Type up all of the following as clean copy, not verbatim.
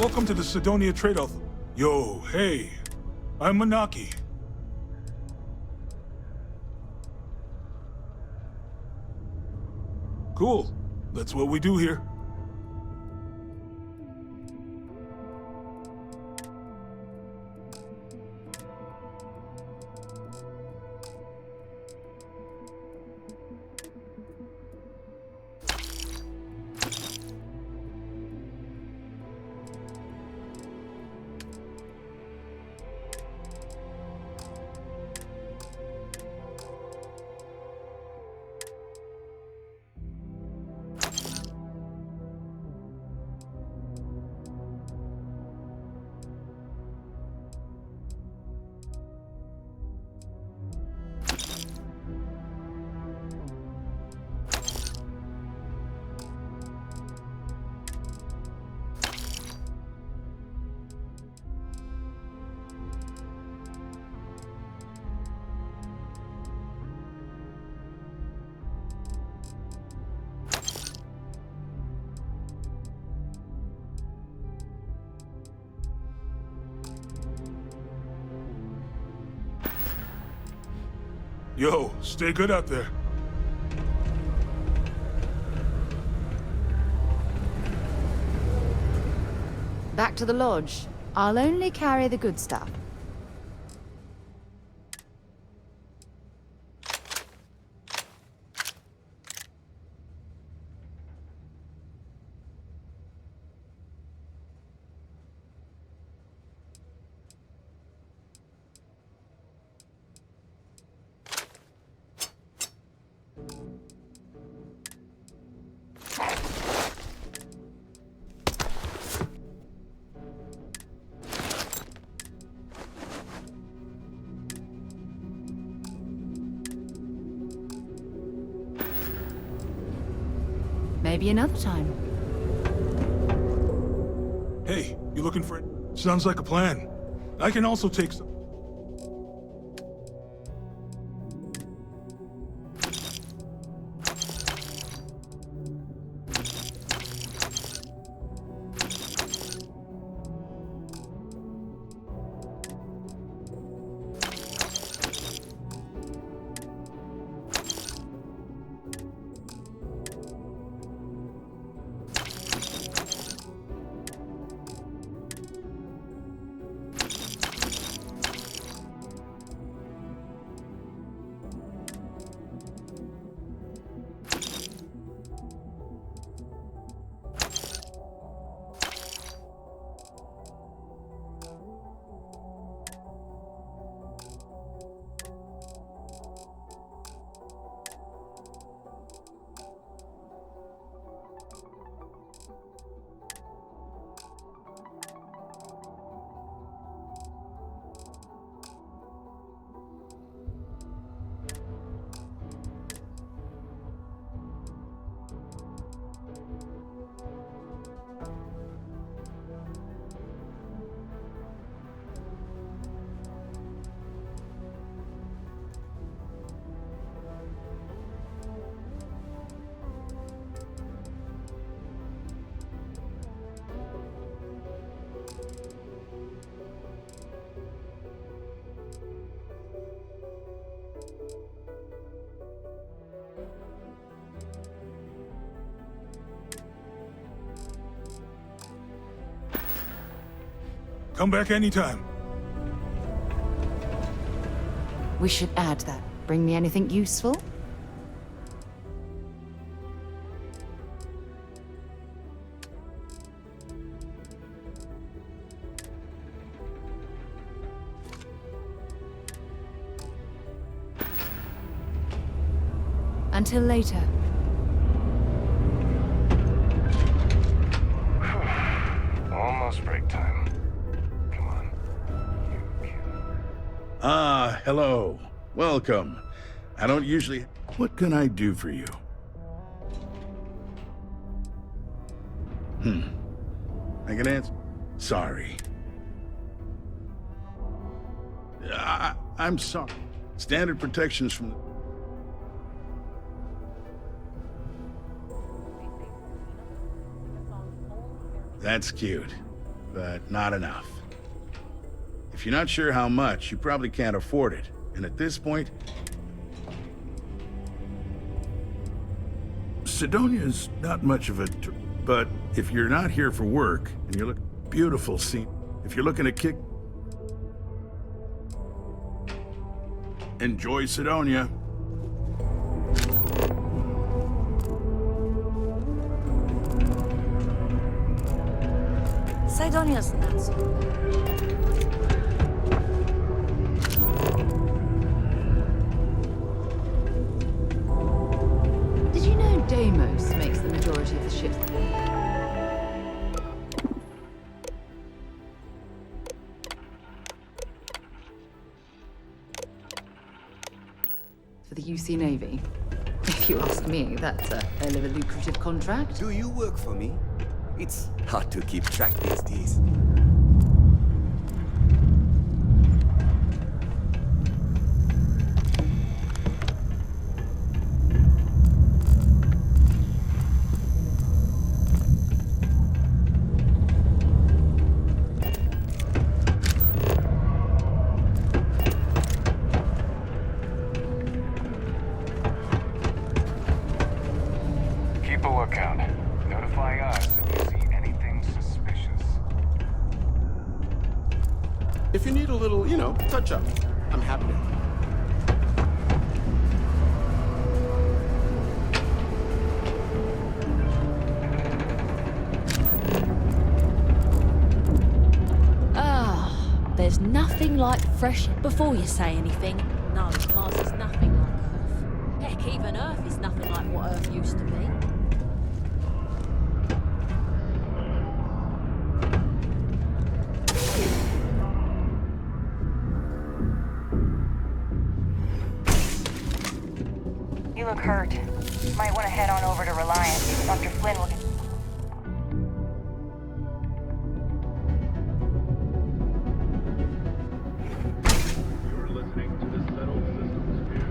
Welcome to the Sidonia Trade Off. Yo, hey. I'm Manaki. Cool. That's what we do here. Yo, stay good out there. Back to the lodge. I'll only carry the good stuff. Maybe another time. Hey, you looking for it? Sounds like a plan. I can also take some. Come back anytime. We should add that. Bring me anything useful? Until later. Almost break time. Come on. Ah, hello. Welcome. I don't usually... What can I do for you? I can answer... Sorry. I'm sorry. Standard protections from... That's cute. but not enough. If you're not sure how much, you probably can't afford it. And at this point, Sidonia's not much of a... But if you're not here for work, and you look beautiful, see, if you're looking to kick... Enjoy Sidonia. Sidonia's not so bad. Did you know Deimos makes the majority of the ships? For the UC Navy? If you ask me, that's a hell of a lucrative contract. Do you work for me? It's hard to keep track these days. Keep a lookout. Notify us if you see anything suspicious. If you need a little, touch up, I'm happy to. There's nothing like fresh... Before you say anything, no, Mars is nothing like Earth. Heck, even Earth is nothing like what Earth used to be. You look hurt. Might want to head on over to Reliance. Dr. Flynn will... You're listening to the Settled Systems News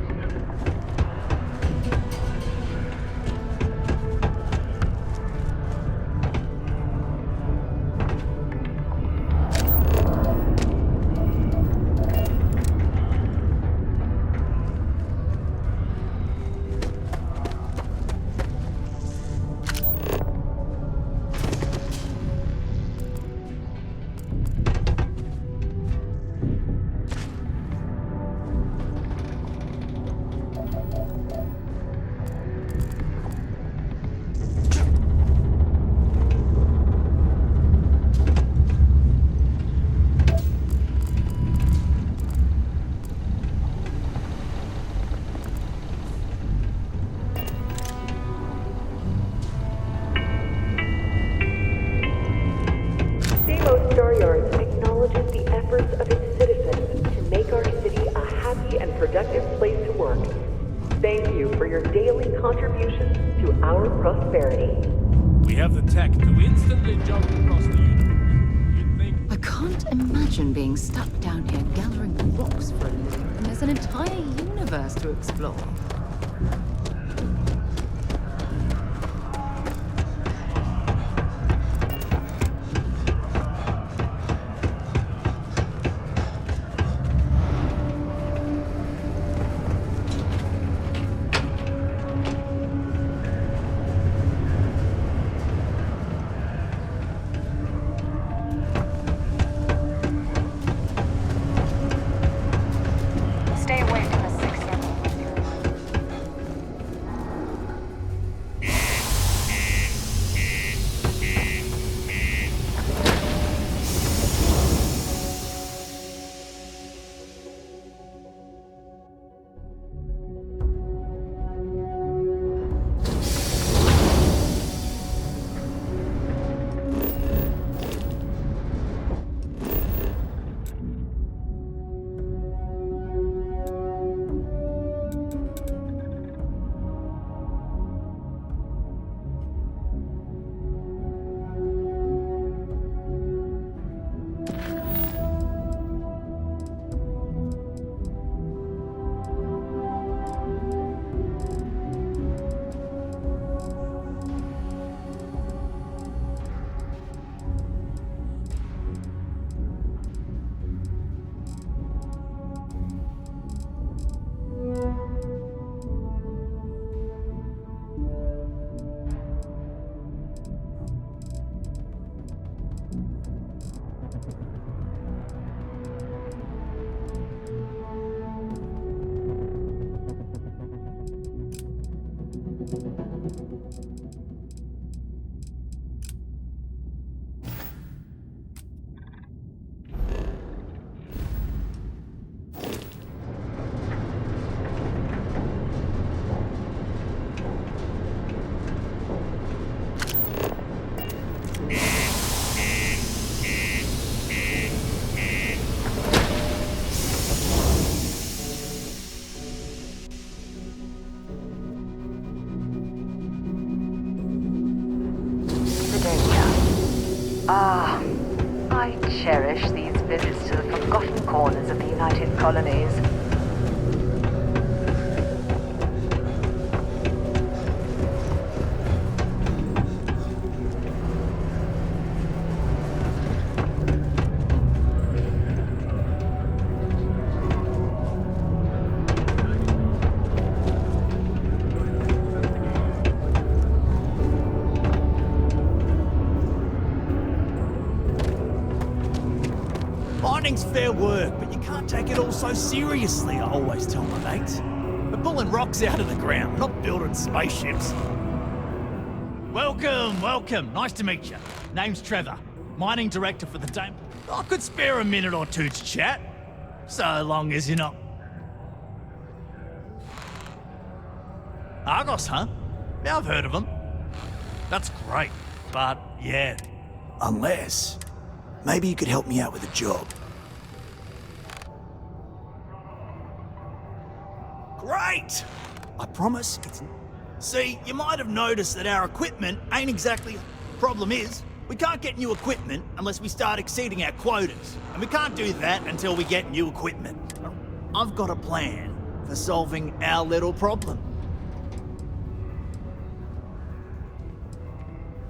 acknowledges the efforts of its citizens to make our city a happy and productive place to work. Thank you for your daily contributions to our prosperity. We have the tech to instantly jump across the universe. You'd think... I can't imagine being stuck down here gathering rocks for a living when there's an entire universe to explore. Stay away from the 6th Circle. Ah, I cherish these visits to the forgotten corners of the United Colonies. Mining's fair work, but you can't take it all so seriously, I always tell my mates. We're pulling rocks out of the ground, not building spaceships. Welcome, welcome. Nice to meet you. Name's Trevor, mining director for the day. I could spare a minute or two to chat, so long as you're not... Argos, huh? Yeah, I've heard of them. That's great, but yeah. Unless... maybe you could help me out with a job. Great! I promise it's... See, you might have noticed that our equipment ain't exactly... Problem is, we can't get new equipment unless we start exceeding our quotas. And we can't do that until we get new equipment. I've got a plan for solving our little problem.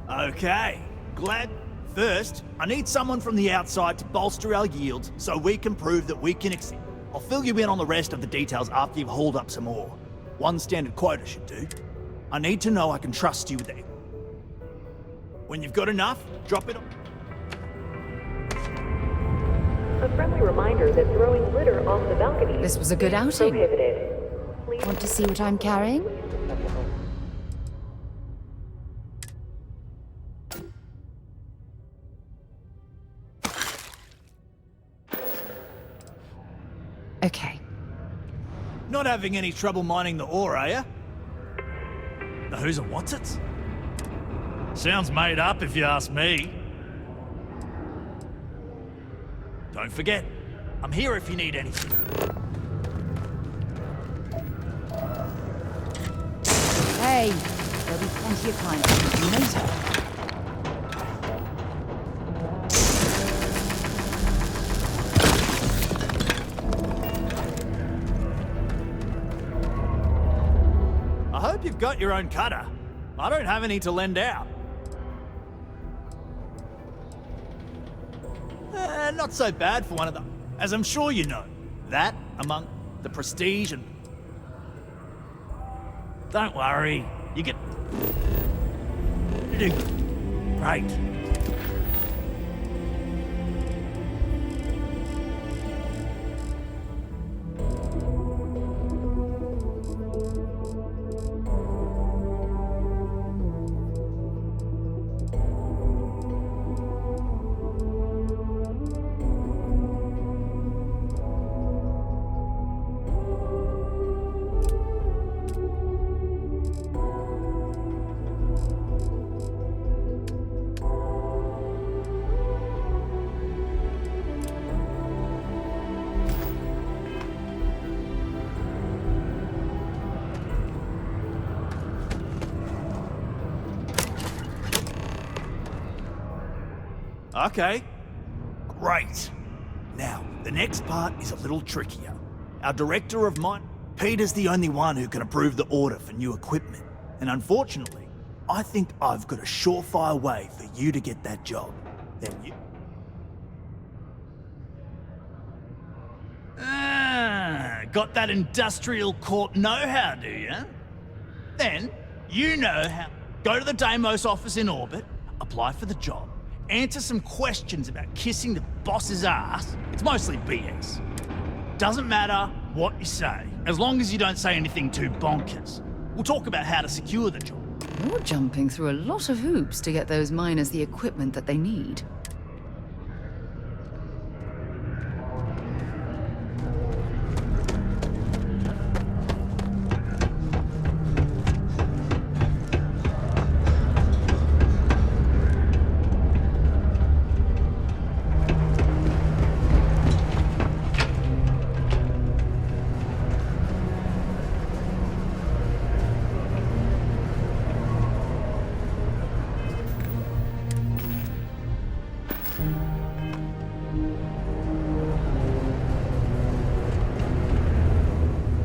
Okay, glad... First, I need someone from the outside to bolster our yields so we can prove that we can exceed. I'll fill you in on the rest of the details after you've hauled up some ore. One standard quota should do. I need to know I can trust you with it. When you've got enough, drop it on. A friendly reminder that throwing litter off the balcony This was a good outing. prohibited. Please Want to see what I'm carrying? Okay. Not having any trouble mining the ore, are you? The who's and what's it? Sounds made up if you ask me. Don't forget, I'm here if you need anything. Hey, there'll be plenty of time for you later. I hope you've got your own cutter. I don't have any to lend out. Not so bad for one of them. As I'm sure you know, that among the prestige and... Don't worry, you get... Great. Okay. Great. Now, the next part is a little trickier. Our director of mine, Peter's the only one who can approve the order for new equipment. And unfortunately, I think I've got a surefire way for you to get that job. Then you... Got that industrial court know-how, do you? Then, you know how... Go to the Deimos office in orbit, apply for the job, answer some questions about kissing the boss's ass. It's mostly BS. Doesn't matter what you say, as long as you don't say anything too bonkers. We'll talk about how to secure the job. You're jumping through a lot of hoops to get those miners the equipment that they need.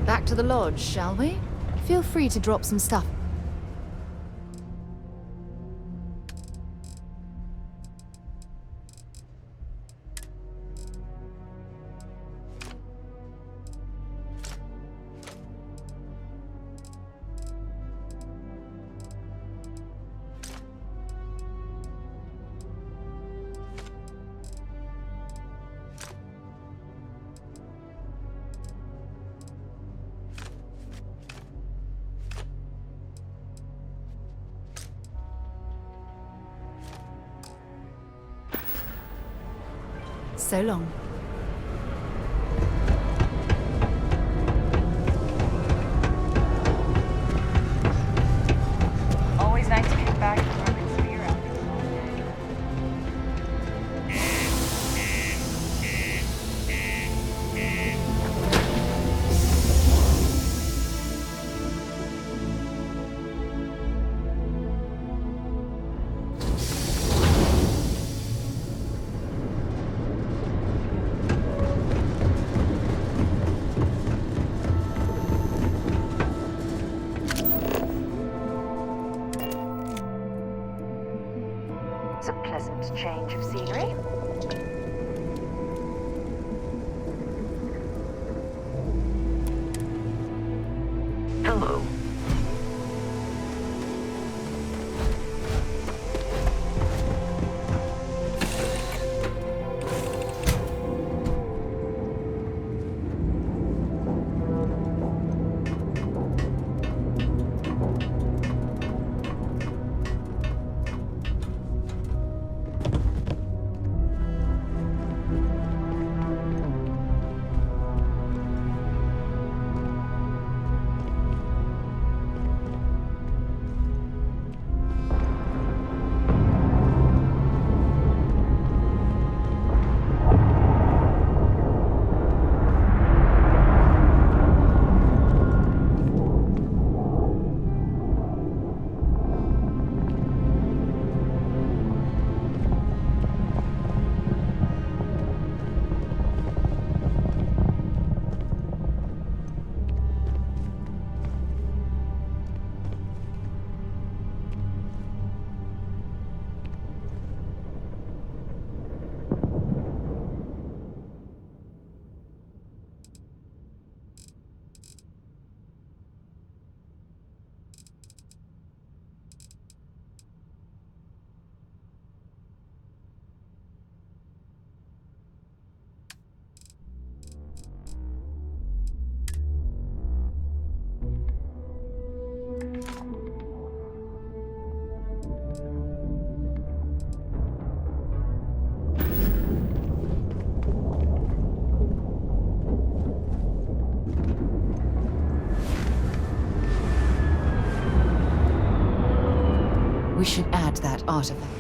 Back to the lodge, shall we? Feel free to drop some stuff. So long. Always nice to get back to where we see your It's a pleasant change of scenery. Hello. We should add that artifact.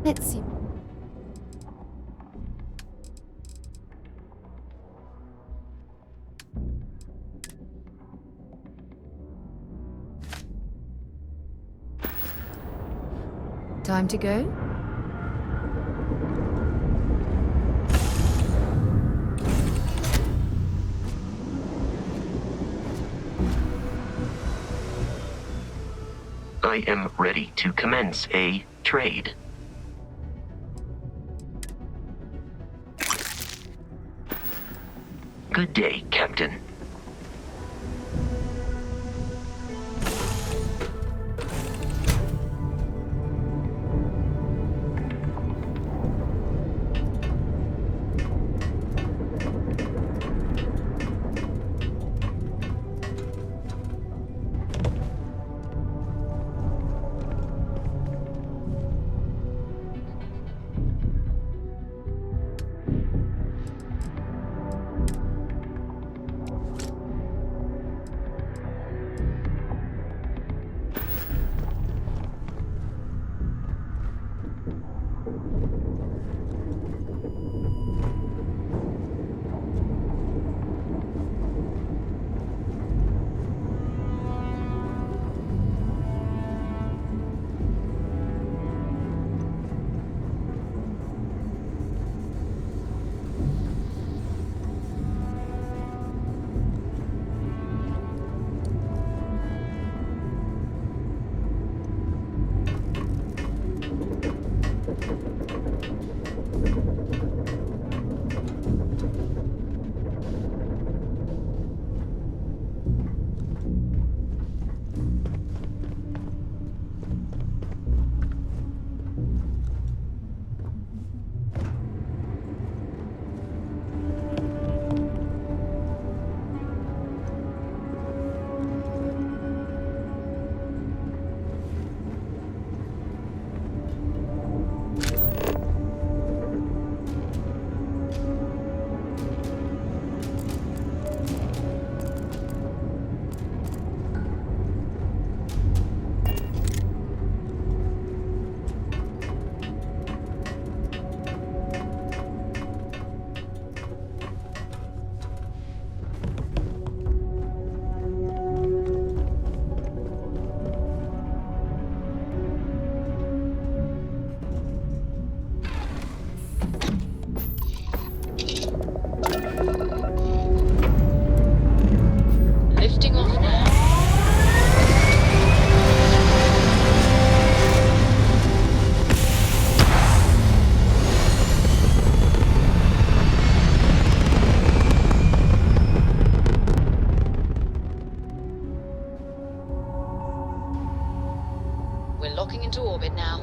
Let's see. Time to go? I am ready to commence a trade. Good day, Captain. orbit now.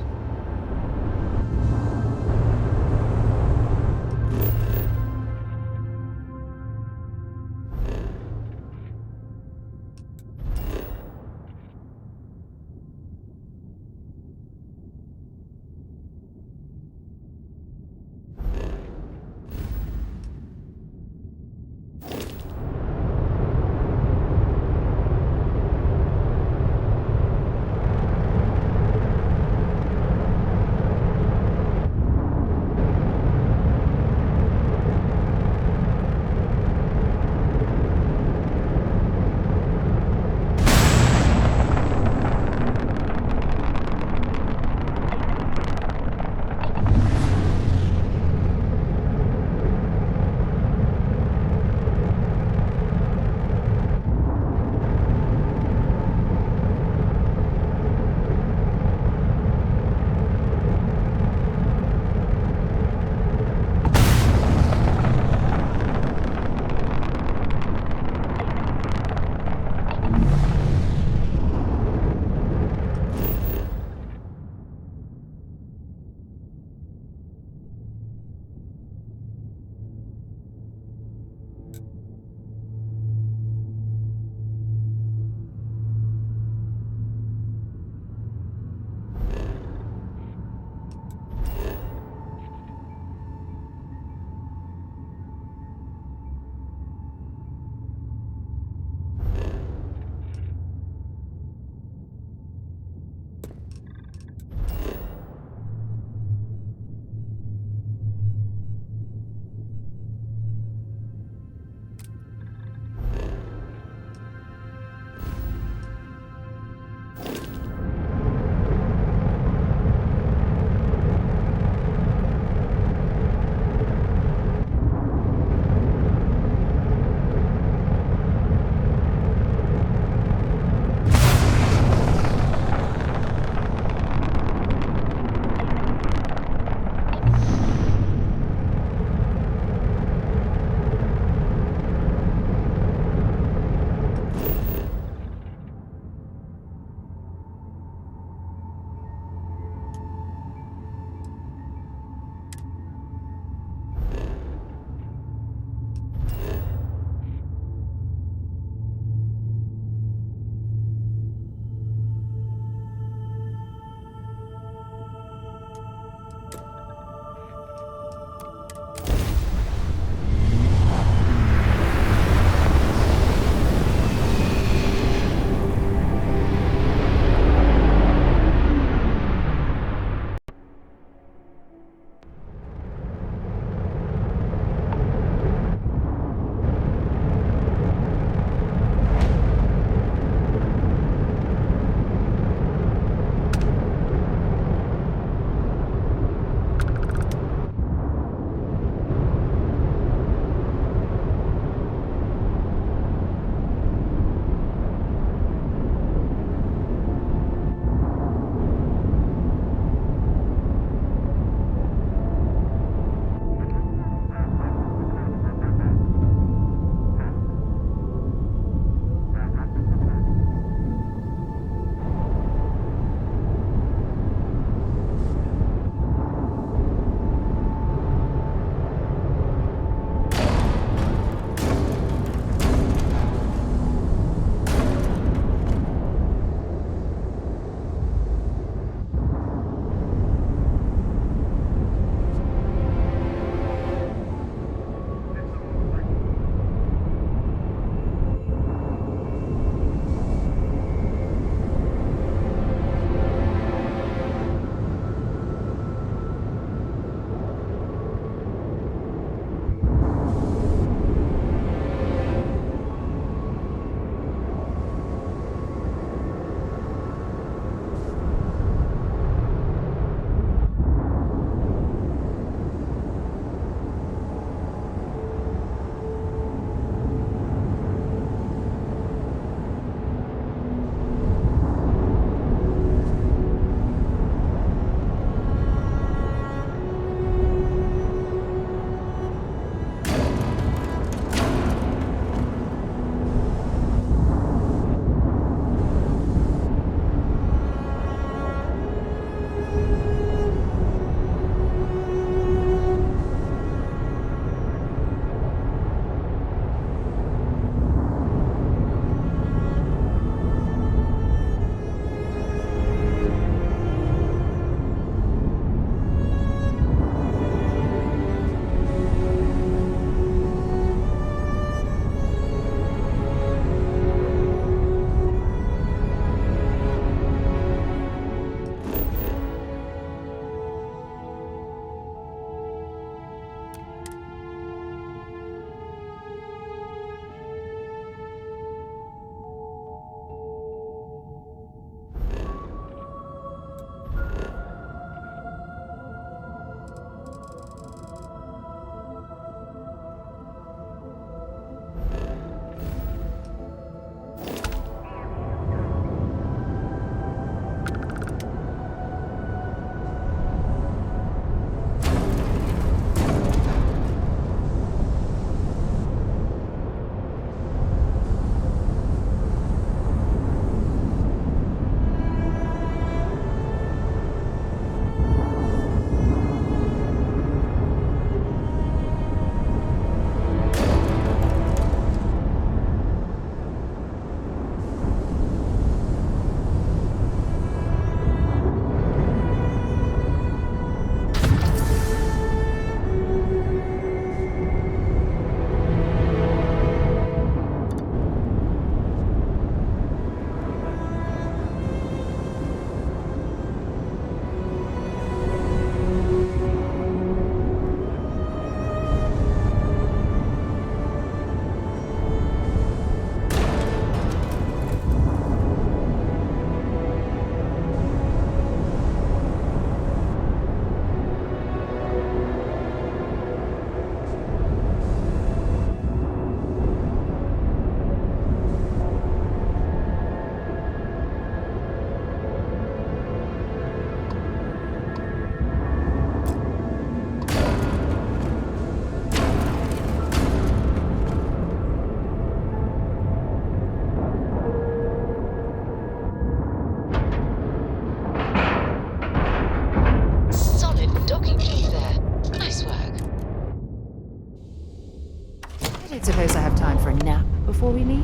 before we leave?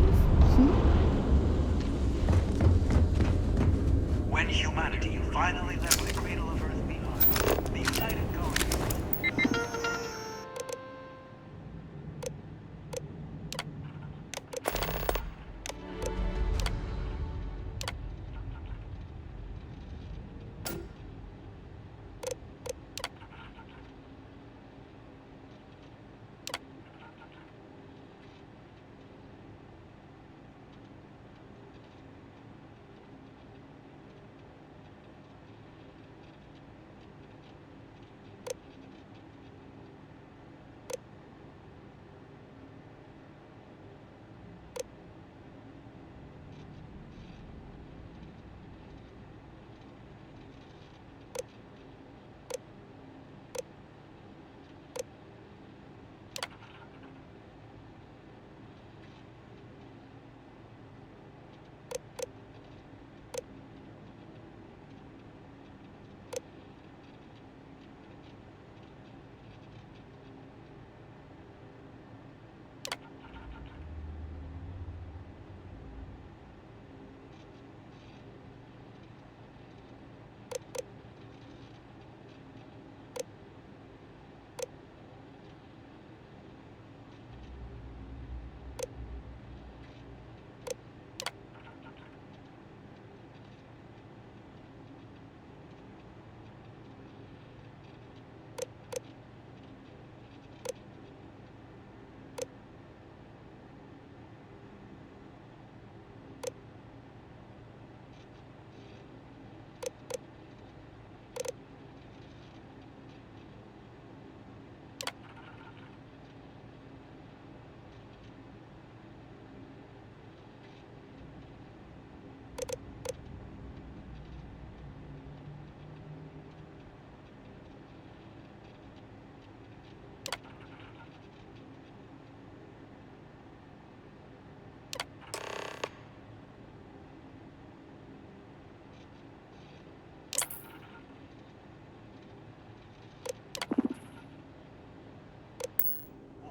When humanity finally left the cradle of Earth behind, the United Guardians.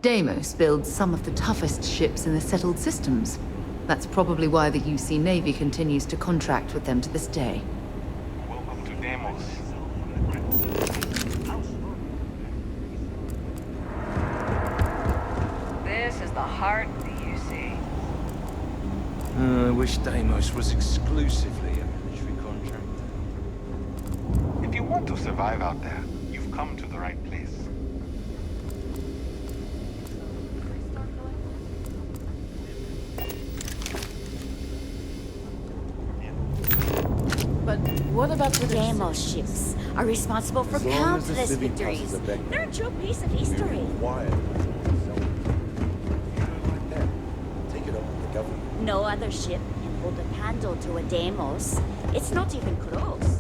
Deimos builds some of the toughest ships in the settled systems. That's probably why the UC Navy continues to contract with them to this day. Welcome to Deimos. This is the heart of the UC. I wish Deimos was exclusively a military contractor. If you want to survive out there, you've come to the right place. But what about the Deimos ships are responsible for countless victories. They're a true piece of history. Take it up with the government. No other ship can hold a candle to a Deimos. It's not even close.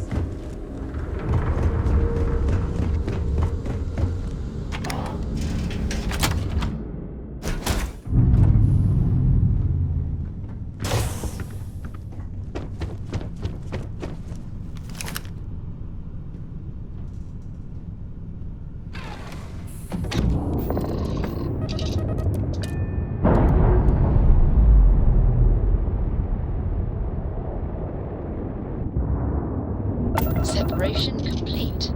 Separation complete.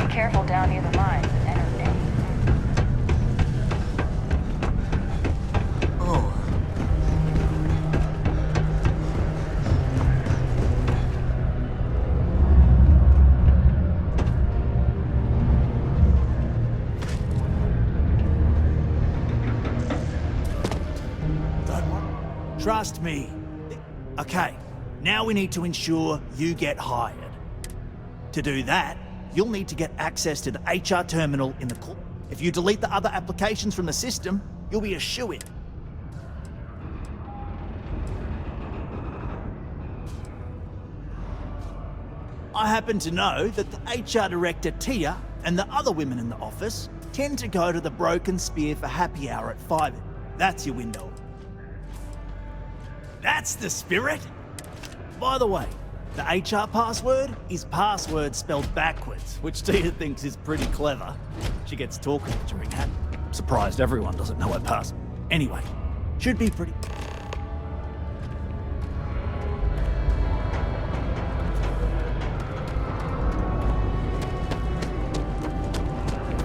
Careful down near the mines and enter any. Oh. Trust me. Okay, now we need to ensure you get hired. To do that, you'll need to get access to the HR terminal in the court. If you delete the other applications from the system, you'll be a shoo-in. I happen to know that the HR director, Tia, and the other women in the office tend to go to the Broken Spear for happy hour at 5. That's your window. That's the spirit! By the way, the HR password is password spelled backwards, which Tia thinks is pretty clever. She gets talking during happy. Surprised everyone doesn't know her password. Anyway, should be pretty...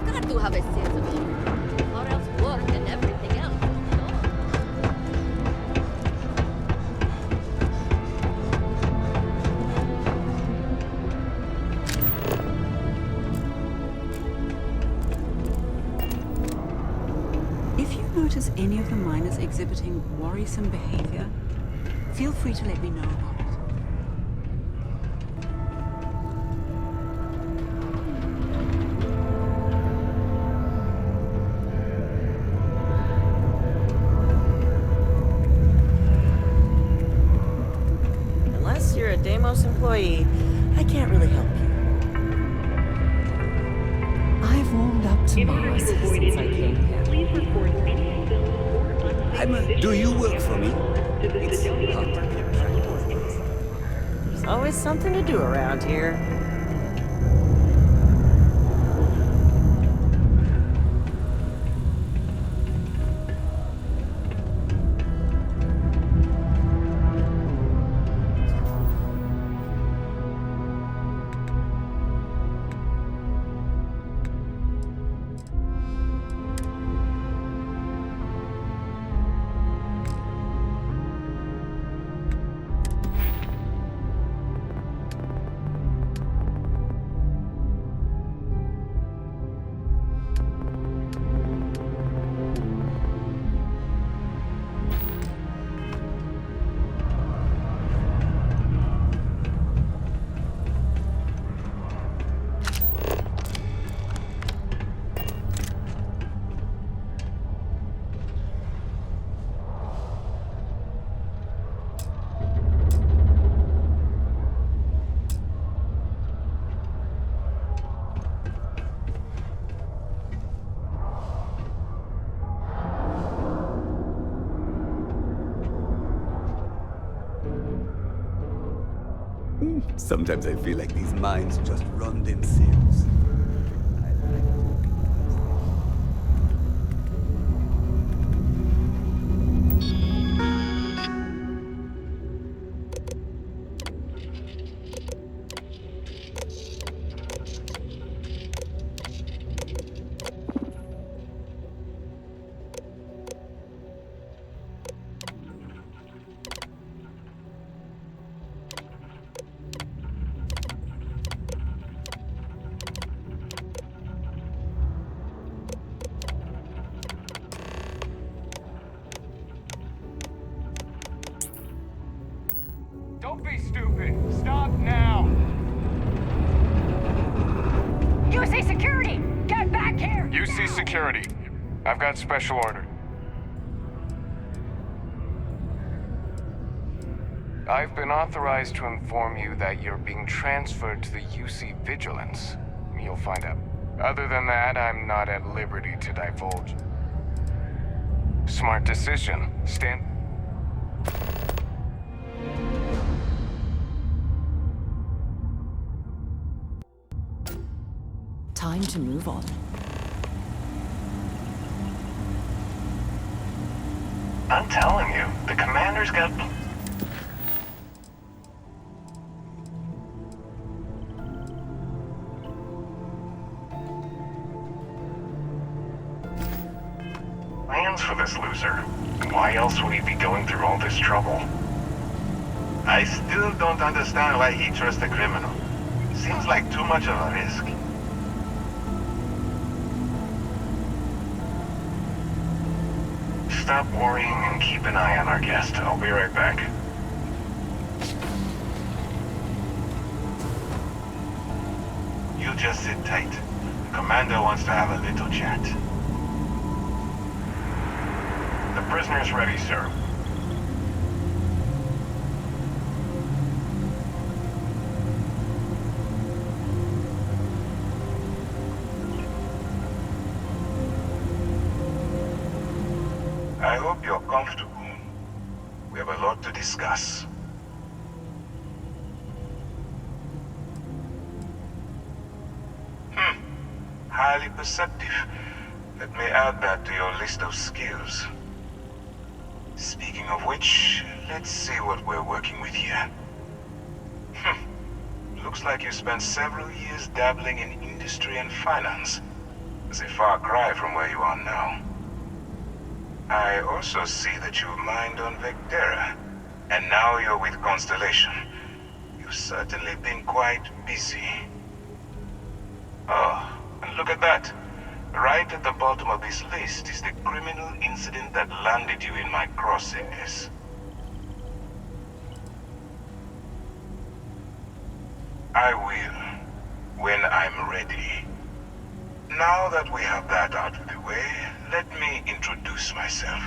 Got to have a sense of humor, or else work and everything else. If you notice any of the miners exhibiting worrisome behavior, feel free to let me know about it. Unless you're a Deimos employee, I can't really help you. I've warmed up to Mars since I came here. Please report any spills or unsafe Do you work for me? It's hard to keep track. There's always something to do around here. Sometimes I feel like these mines just run themselves. Don't be stupid. Stop now. UC Security! Get back here! UC Security. I've got special order. I've been authorized to inform you that you're being transferred to the UC Vigilance. You'll find out. Other than that, I'm not at liberty to divulge. Smart decision. Stand... Time to move on. I'm telling you, the commander's got... plans for this loser. Why else would he be going through all this trouble? I still don't understand why he trusts a criminal. Seems like too much of a risk. stop worrying and keep an eye on our guest. I'll be right back. You just sit tight. The commander wants to have a little chat. The prisoner's ready, sir. I hope you're comfortable. We have a lot to discuss. Highly perceptive. Let me add that to your list of skills. Speaking of which, let's see what we're working with here. Looks like you spent several years dabbling in industry and finance. It's a far cry from where you are now. I also see that you mined on Vectera, and now you're with Constellation. You've certainly been quite busy. Oh, and look at that. Right at the bottom of this list is the criminal incident that landed you in my crosshairs. I will, when I'm ready. Now that we have that out of the way, let me introduce myself.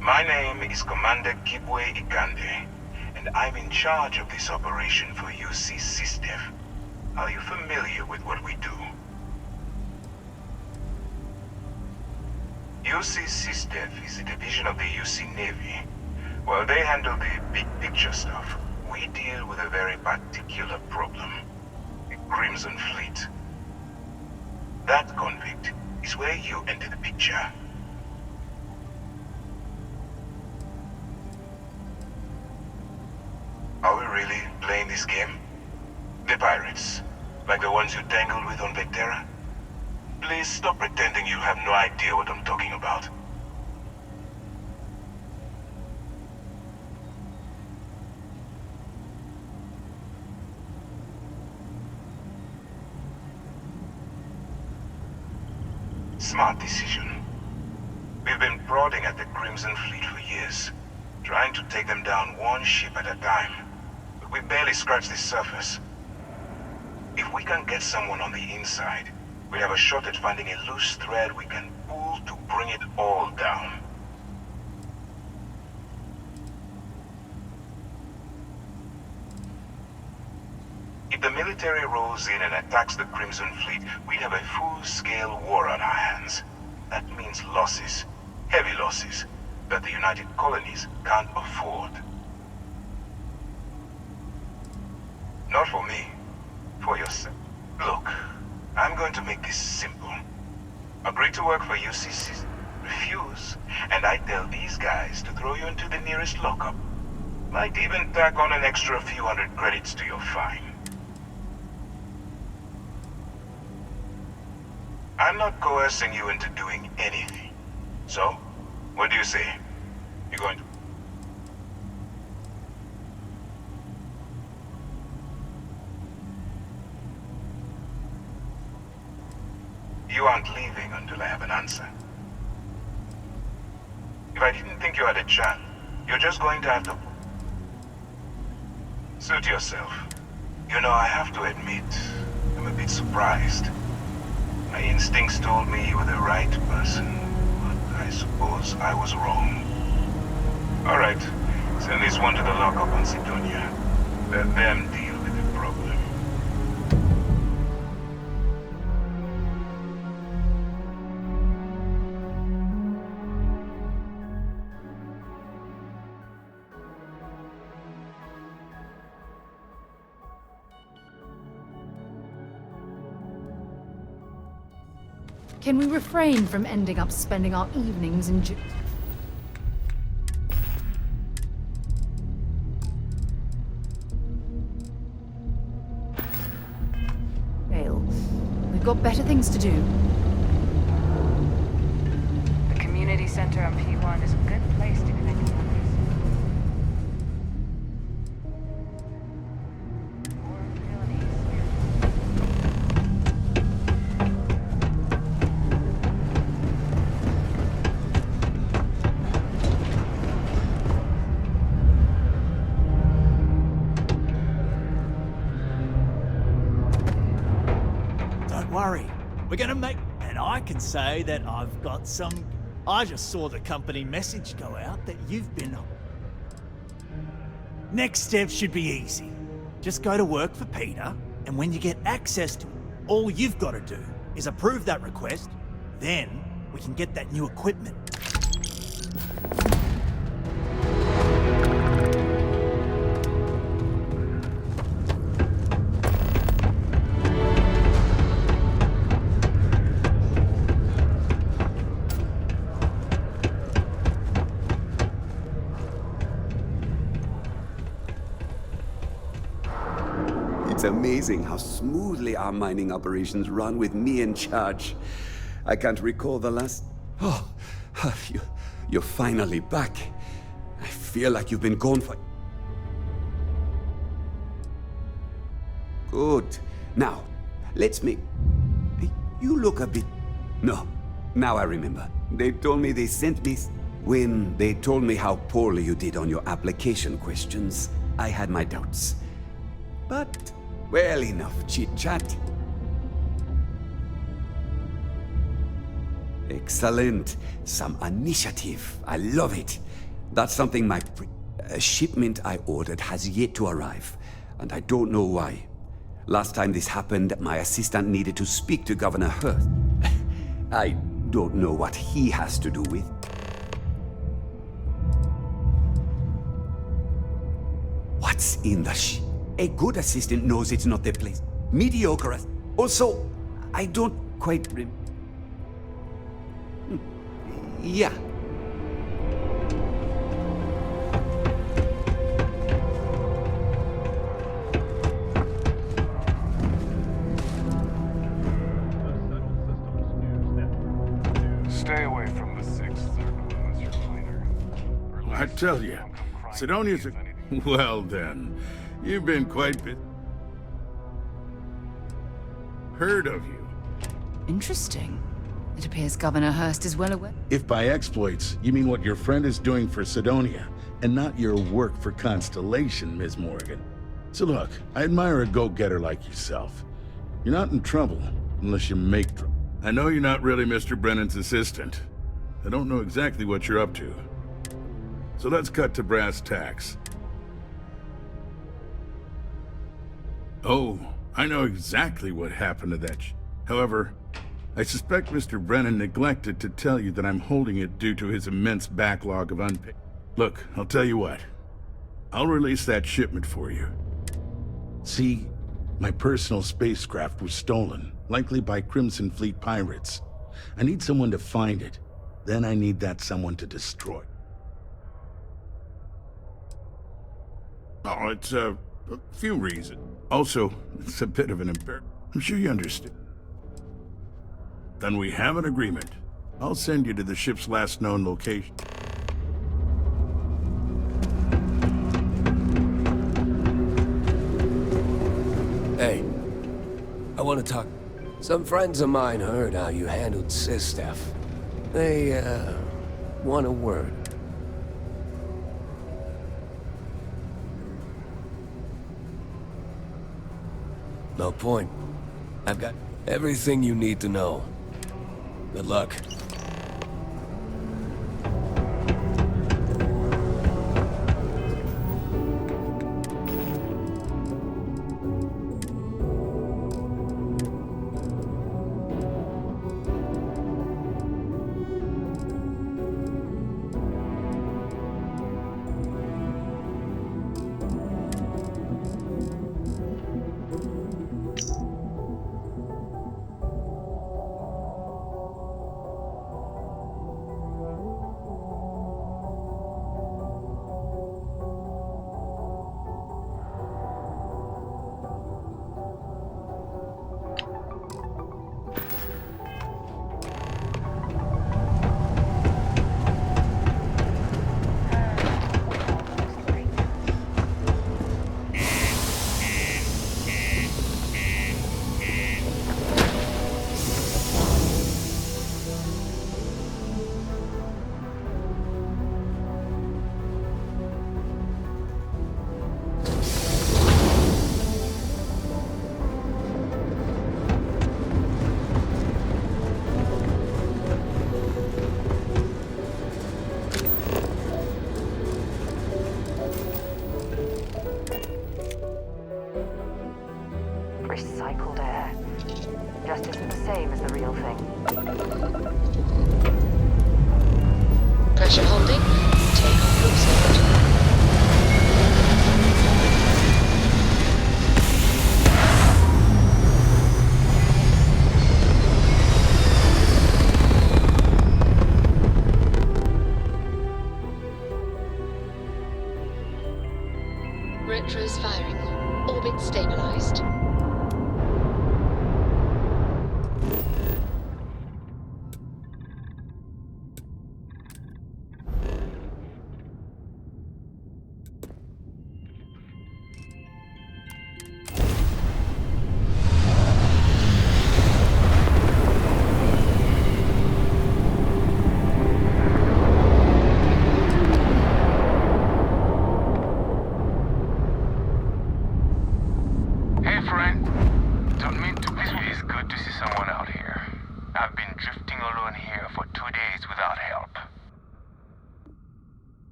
My name is Commander Kibwe Ikande, and I'm in charge of this operation for UC SysDev. Are you familiar with what we do? UC SysDev is a division of the UC Navy. While they handle the big picture stuff, we deal with a very particular problem. The Crimson Fleet. That convict is where you enter the picture. Are we really playing this game? The pirates, like the ones you tangled with on Vectera? Please stop pretending you have no idea what I'm talking about. Smart decision. We've been prodding at the Crimson Fleet for years, trying to take them down one ship at a time. But we barely scratched the surface. If we can get someone on the inside, we have a shot at finding a loose thread we can pull to bring it all down. If the military rolls in and attacks the Crimson Fleet, we'd have a full-scale war on our hands. That means losses, heavy losses, that the United Colonies can't afford. Not for me, for yourself. Look, I'm going to make this simple. Agree to work for UCC. Refuse, and I tell these guys to throw you into the nearest lockup. Might even tack on an extra few hundred credits to your fine. I'm not coercing you into doing anything. So, what do you say? You're going to... You aren't leaving until I have an answer. If I didn't think you had a chance, you're just going to have to... Suit yourself. You know, I have to admit, I'm a bit surprised. My instincts told me you were the right person, but I suppose I was wrong. All right, send this one to the lockup on Sidonia. Let them deal with the problem. Can we refrain from ending up spending our evenings in jail? We've got better things to do. The community center on P1 is a good place to connect with others. worry. We're gonna make... And I can say that I've got some... I just saw the company message go out that you've been... Next step should be easy. Just go to work for Peter, and when you get access to it, all you've got to do is approve that request, then we can get that new equipment. It's amazing how smoothly our mining operations run with me in charge. I can't recall the last... Oh, you're finally back. I feel like you've been gone for... Good. Now, let's make... You look a bit... No, now I remember. They told me they sent me... When they told me how poorly you did on your application questions, I had my doubts. But... well, enough chit-chat. Excellent. Some initiative. I love it. That's something my... A shipment I ordered has yet to arrive, and I don't know why. Last time this happened, my assistant needed to speak to Governor Hurst. I don't know what he has to do with. What's in the A good assistant knows it's not their place. Mediocre. Also, I don't quite Yeah. Stay away from the Sixth Circle unless you're minor. I tell you, Sidonia's a... Well then, you've been quite busy. Heard of you. Interesting. It appears Governor Hurst is well aware. If by exploits, you mean what your friend is doing for Sidonia, and not your work for Constellation, Ms. Morgan. So look, I admire a go-getter like yourself. You're not in trouble, unless you make trouble. I know you're not really Mr. Brennan's assistant. I don't know exactly what you're up to. So let's cut to brass tacks. Oh, I know exactly what happened to that. However, I suspect Mr. Brennan neglected to tell you that I'm holding it due to his immense backlog of unpaid. Look, I'll tell you what. I'll release that shipment for you. See, my personal spacecraft was stolen, likely by Crimson Fleet pirates. I need someone to find it. Then I need that someone to destroy. Oh, it's a few reasons. Also, it's a bit of an imperative. I'm sure you understand. Then we have an agreement. I'll send you to the ship's last known location. Hey, I want to talk. Some friends of mine heard how you handled Sistef. They, want a word. No point. I've got everything you need to know. Good luck. just isn't the same as the real thing. Pressure holding. Take off looks good. Retros firing. Orbit stabilized.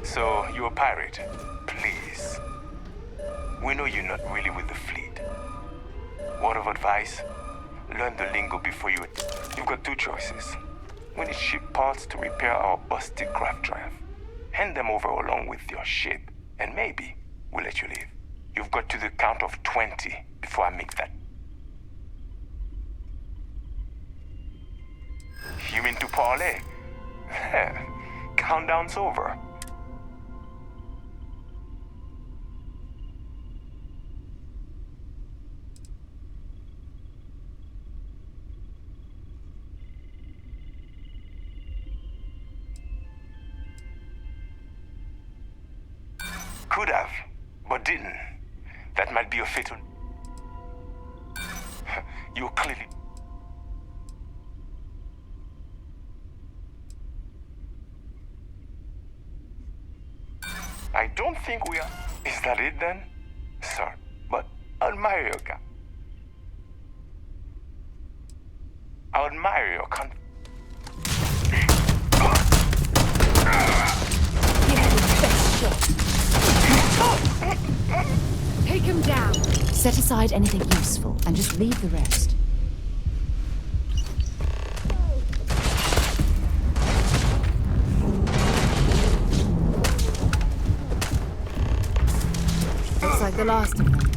So, you're a pirate. Please. We know you're not really with the fleet. Word of advice? Learn the lingo before you... You've got two choices. We need ship parts to repair our busted craft drive. Hand them over along with your ship, and maybe we'll let you leave. You've got to the count of 20 before I make that. You mean to parlay? Countdown's over. Could have, but didn't. That might be a fatal... You're clearly... I don't think we are... Is that it then? Sir, but I admire your guy. I admire your con... Take him down. Set aside anything useful and just leave the rest. Looks like the last of them.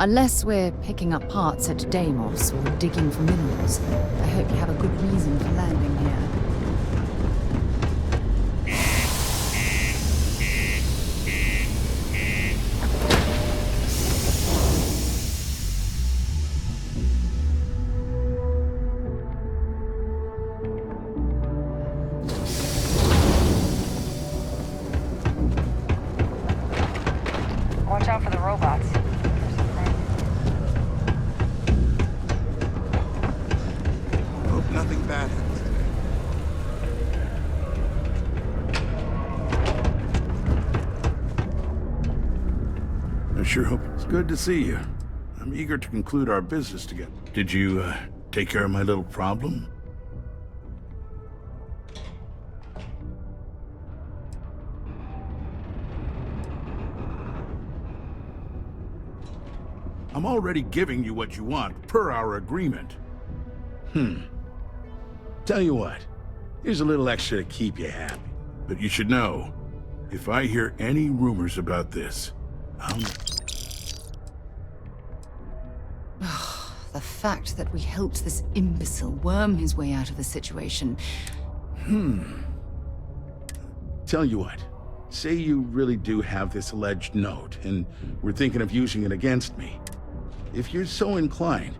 Unless we're picking up parts at Deimos or digging for minerals, I hope you have a good reason for landing here. Watch out for the robots. Hope nothing bad happens today. I sure hope it's good to see you. I'm eager to conclude our business together. Did you, take care of my little problem? I'm already giving you what you want, per our agreement. Tell you what, here's a little extra to keep you happy. But you should know, if I hear any rumors about this, The fact that we helped this imbecile worm his way out of the situation. Tell you what, say you really do have this alleged note, and we're thinking of using it against me. If you're so inclined,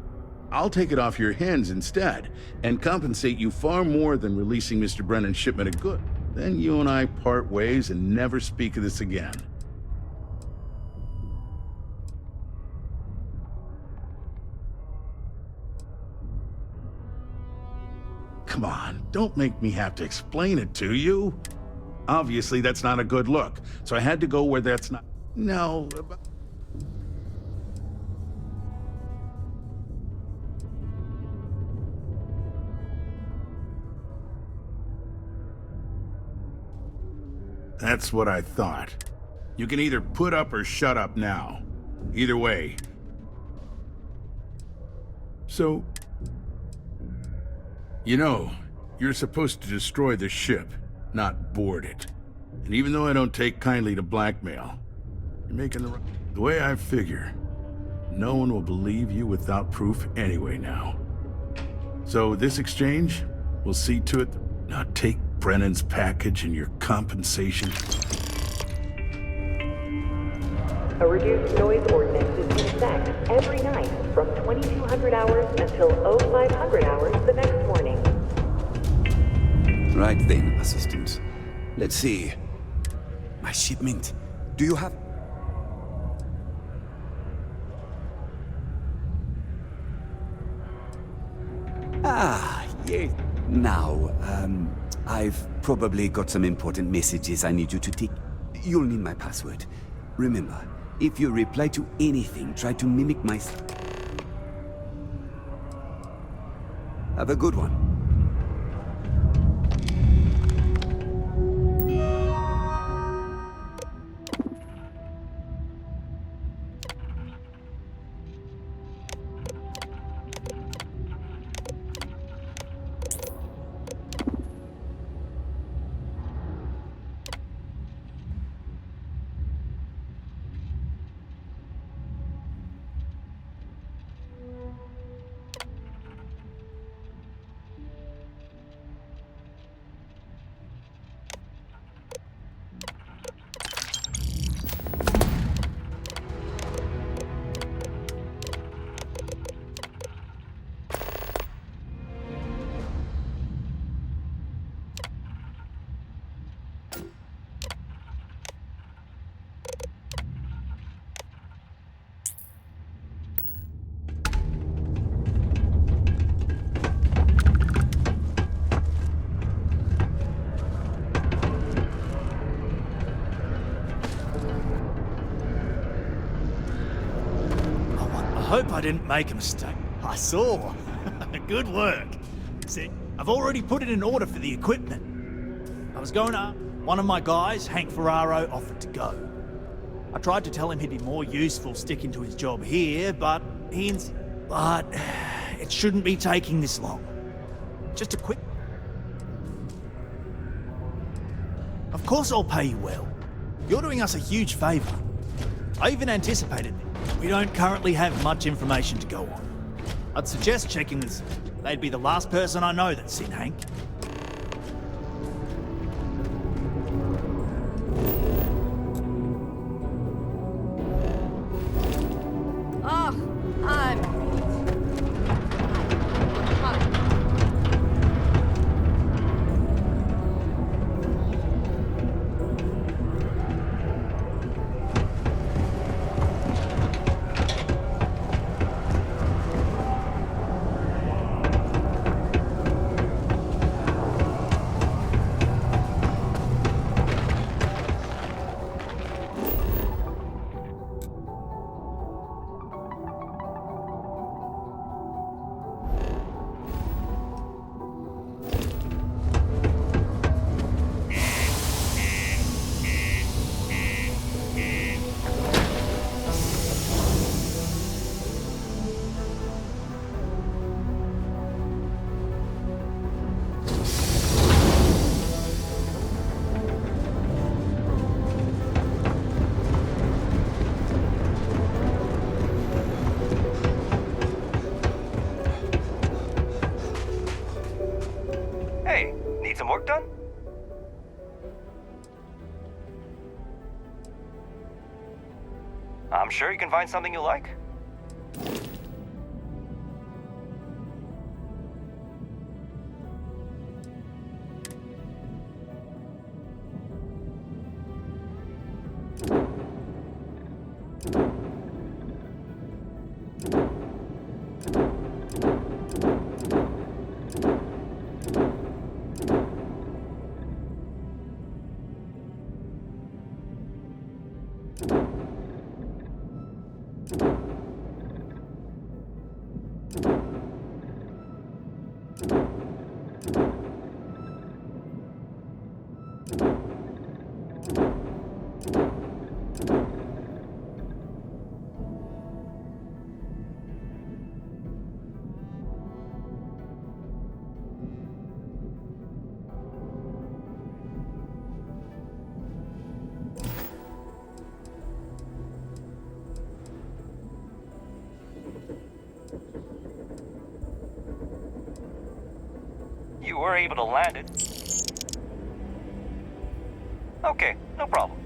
I'll take it off your hands instead, and compensate you far more than releasing Mr. Brennan's shipment of goods. Then you and I part ways and never speak of this again. Come on, don't make me have to explain it to you. Obviously, that's not a good look, so I had to go where that's not... No, That's what I thought. You can either put up or shut up now. Either way. So... You know, you're supposed to destroy the ship, not board it. And even though I don't take kindly to blackmail, you're making the way I figure, no one will believe you without proof anyway now. So this exchange, we'll see to it, not take Brennan's package and your compensation. A reduced noise ordinance is in effect every night from 2200 hours until 0500 hours the next morning. Right then, assistant. Let's see. My shipment. Do you have... Ah, yes. Now, I've probably got some important messages I need you to take. You'll need my password. Remember, if you reply to anything, try to mimic my... Have a good one. I hope I didn't make a mistake. I saw. Good work. See, I've already put it in order for the equipment. I was going up. One of my guys, Hank Ferraro, offered to go. I tried to tell him he'd be more useful sticking to his job here, but But it shouldn't be taking this long. Just a quick... Of course I'll pay you well. You're doing us a huge favor. I even anticipated that. We don't currently have much information to go on. I'd suggest checking with them. They'd be the last person I know that's seen Hank. Oh, I'm... Hey, need some work done? I'm sure you can find something you like. You were able to land it. Okay, no problem.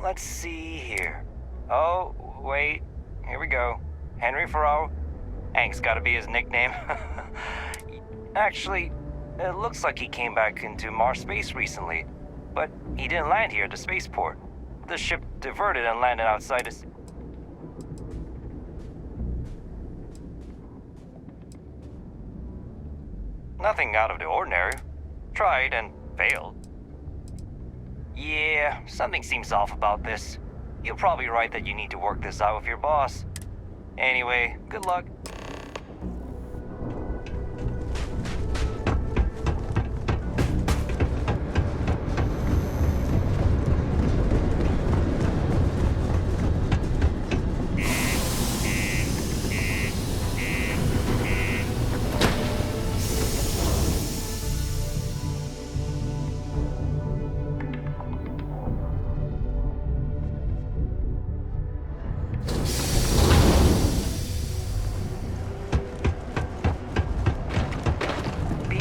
let's see here. Oh, wait. Here we go. Henry Farrow. Hank's gotta be his nickname. Actually, it looks like he came back into Mars space recently, but he didn't land here at the spaceport. The ship diverted and landed outside his... Nothing out of the ordinary. Tried and failed. Yeah, something seems off about this. You're probably right that you need to work this out with your boss. Anyway, good luck.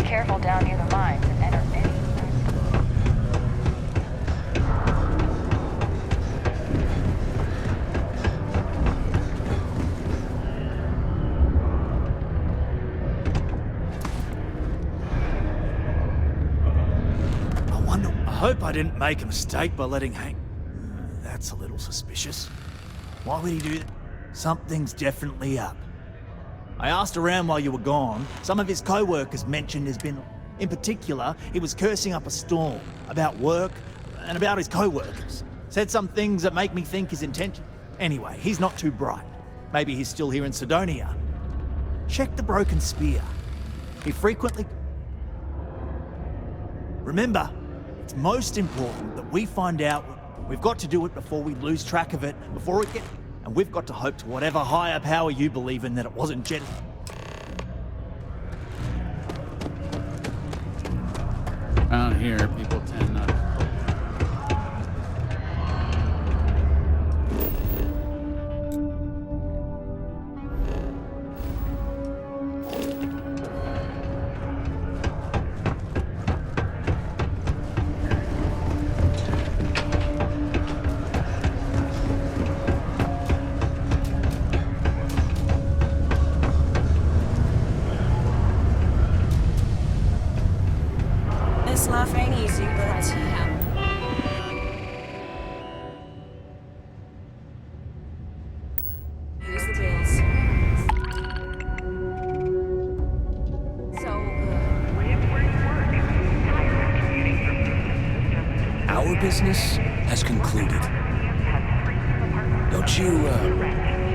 Careful down near the mines and enter any... I hope I didn't make a mistake by letting Hank... That's a little suspicious. Why would he do that? Something's definitely up. I asked around while you were gone. Some of his co-workers mentioned there's been... In particular, he was cursing up a storm about work and about his co-workers. Said some things that make me think his intention... Anyway, he's not too bright. Maybe he's still here in Sidonia. Check the broken spear. He frequently... Remember, it's most important that we find out... We've got to do it before we lose track of it, before it gets... And we've got to hope to whatever higher power you believe in that it wasn't Jet. Around here, people tend not to. This life ain't easy, but here's the bills. So Our business has concluded. Don't you,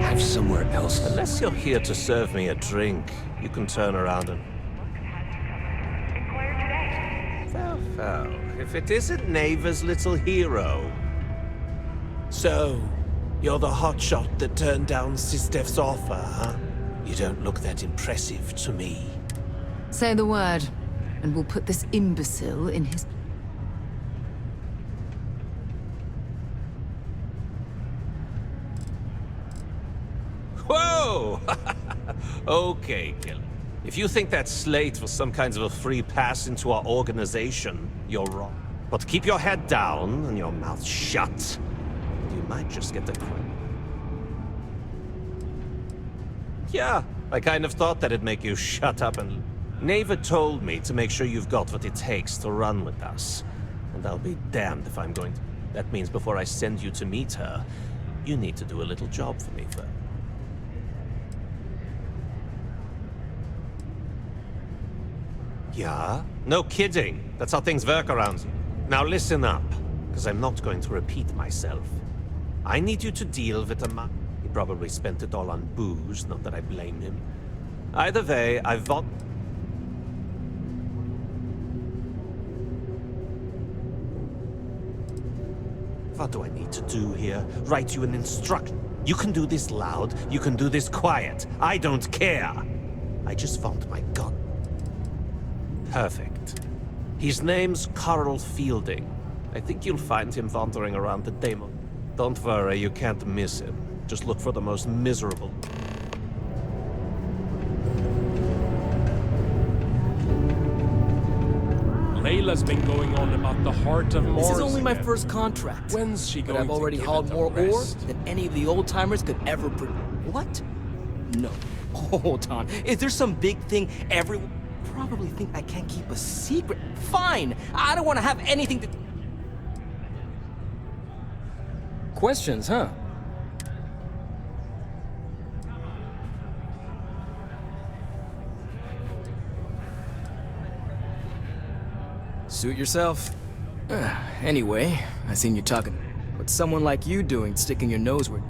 have somewhere else? Unless you're here to serve me a drink, you can turn around and... Well, if it isn't Neva's little hero. So, you're the hotshot that turned down Sistef's offer, huh? You don't look that impressive to me. Say the word, and we'll put this imbecile in his... Whoa! Okay, killer. If you think that slate was some kind of a free pass into our organization, you're wrong. But keep your head down and your mouth shut. You might just get the credit. Yeah, I kind of thought that'd make you shut up and... Neva told me to make sure you've got what it takes to run with us. And I'll be damned if I'm going to... That means before I send you to meet her, you need to do a little job for me first. Yeah? No kidding. That's how things work around. Now listen up, because I'm not going to repeat myself. I need you to deal with a man. He probably spent it all on booze, not that I blame him. Either way, I want... What do I need to do here? Write you an instruction. You can do this loud, you can do this quiet. I don't care. I just want my god. Perfect. His name's Carl Fielding. I think you'll find him wandering around the demo. Don't worry, you can't miss him. Just look for the most miserable. Lay Layla's been going on about the heart of Mars. This is only my again. first contract. When's she but going I've to already give hauled it a more ore rest? than any of the old-timers could ever What? No. Hold on. Is there some big thing everyone probably think I can't keep a secret? Fine! I don't want to have anything to... Questions, huh? Suit yourself. Anyway, I seen you talking. What's someone like you doing, sticking your nose where...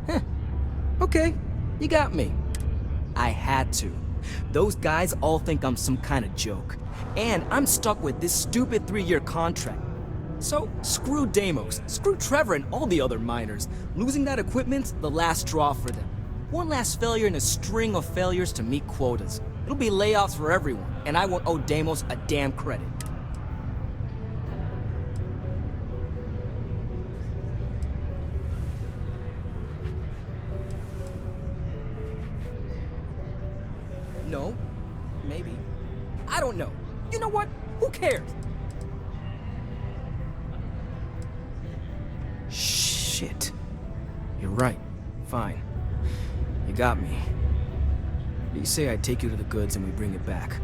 Huh. Okay, you got me. I had to. Those guys all think I'm some kind of joke. And I'm stuck with this stupid 3-year contract. So, screw Deimos, screw Trevor and all the other miners. Losing that equipment's the last straw for them. One last failure in a string of failures to meet quotas. It'll be layoffs for everyone, and I won't owe Deimos a damn credit. No. Maybe. I don't know. You know what? Who cares? Shit. You're right. Fine. You got me. You say I take you to the goods and we bring it back.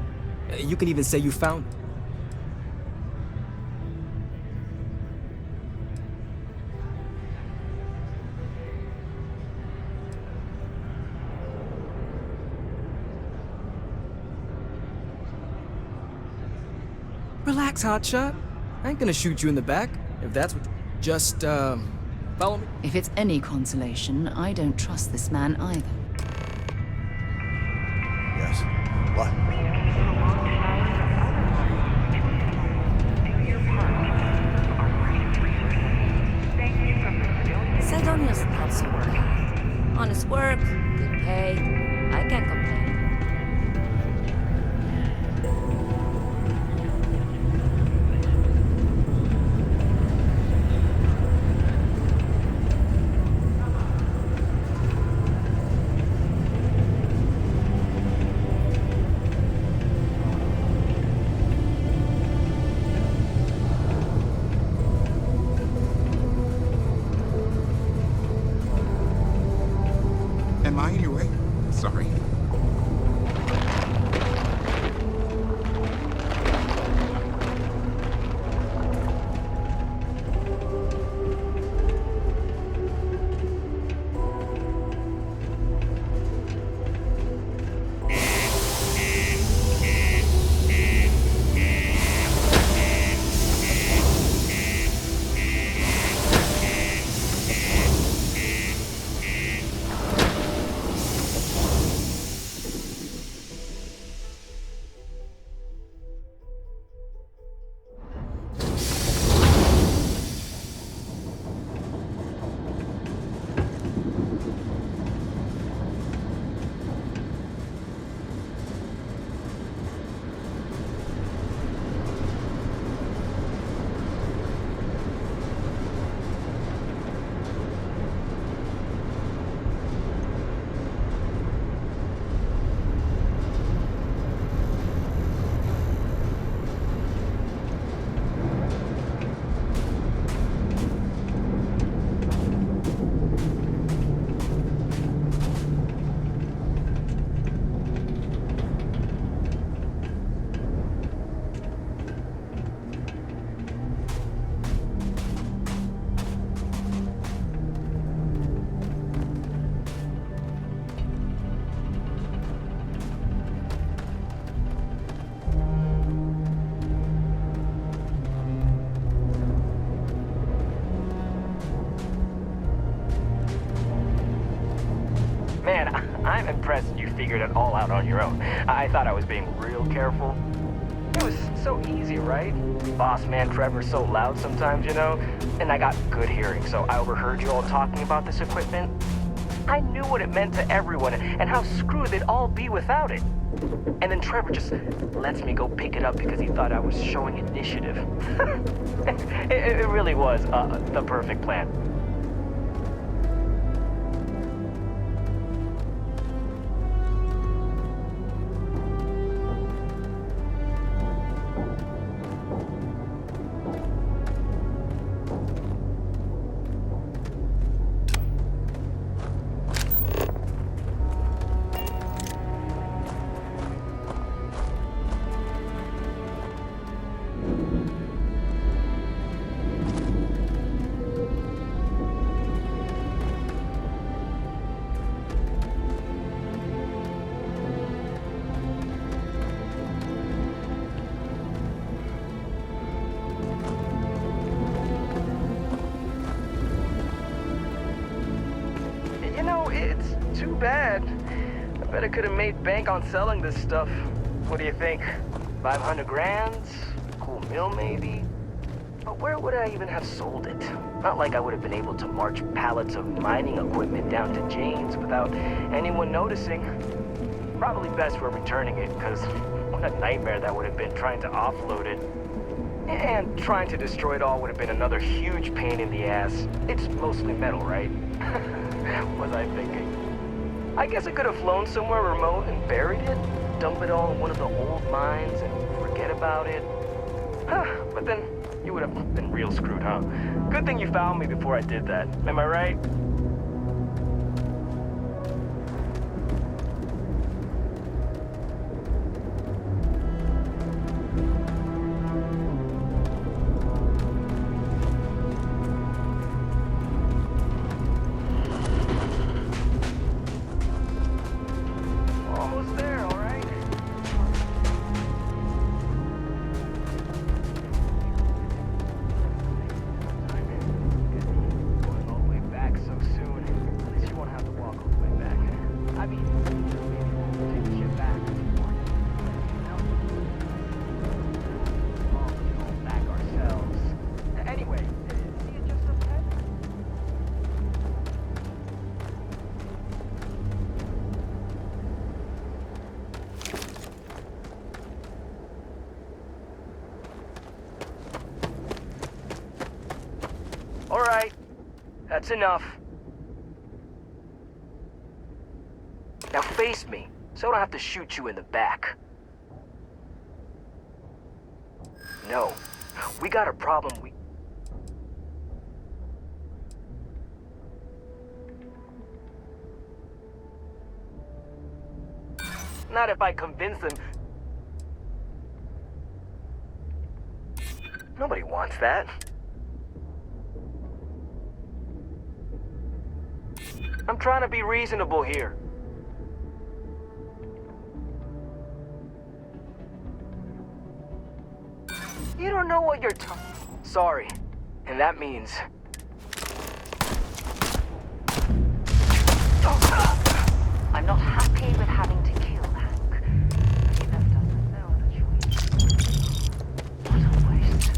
You can even say you found it. Relax, hotshot. I ain't gonna shoot you in the back, if that's what... Just, follow me. If it's any consolation, I don't trust this man either. Yes. What? Sidonia's not so bad. Honest work, good pay. I can't complain. Am I in your way? Sorry. Man, I'm impressed you figured it all out on your own. I thought I was being real careful. It was so easy, right? Boss man Trevor's so loud sometimes, you know? And I got good hearing, so I overheard you all talking about this equipment. I knew what it meant to everyone and how screwed they'd all be without it. And then Trevor just lets me go pick it up because he thought I was showing initiative. It really was the perfect plan. bad. I bet I could have made bank on selling this stuff. What do you think? 500 grand? Cool meal, maybe? But where would I even have sold it? Not like I would have been able to march pallets of mining equipment down to Jane's without anyone noticing. Probably best we're returning it, because what a nightmare that would have been trying to offload it. And trying to destroy it all would have been another huge pain in the ass. It's mostly metal, right? Was I thinking? I guess I could have flown somewhere remote and buried it, dump it all in one of the old mines and forget about it. But then you would have been real screwed, huh? Good thing you found me before I did that. Am I right? Almost there, all right? Going all the way back so soon. At least you won't have to walk all the way back. I mean, take the ship back. Back ourselves. Anyway, see you just up ahead. All right, that's enough. Now face me, so I don't have to shoot you in the back. No, we got a problem. Not if I convince them. Nobody wants that. I'm trying to be reasonable here. You don't know what you're talking. Sorry. And that means... I'm not happy with having to kill Hank. He left us with no other choice. What a waste.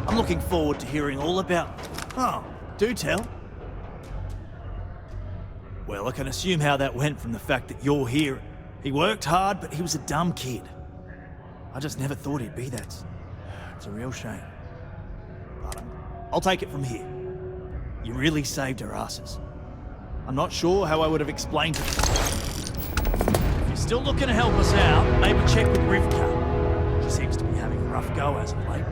I'm looking forward to hearing all about... Oh, do tell. Well, I can assume how that went from the fact that you're here. He worked hard, but he was a dumb kid. I just never thought he'd be that. It's a real shame. But I'll take it from here. You really saved our asses. I'm not sure how I would have explained it. If you're still looking to help us out, maybe check with Rivka. She seems to be having a rough go as of late.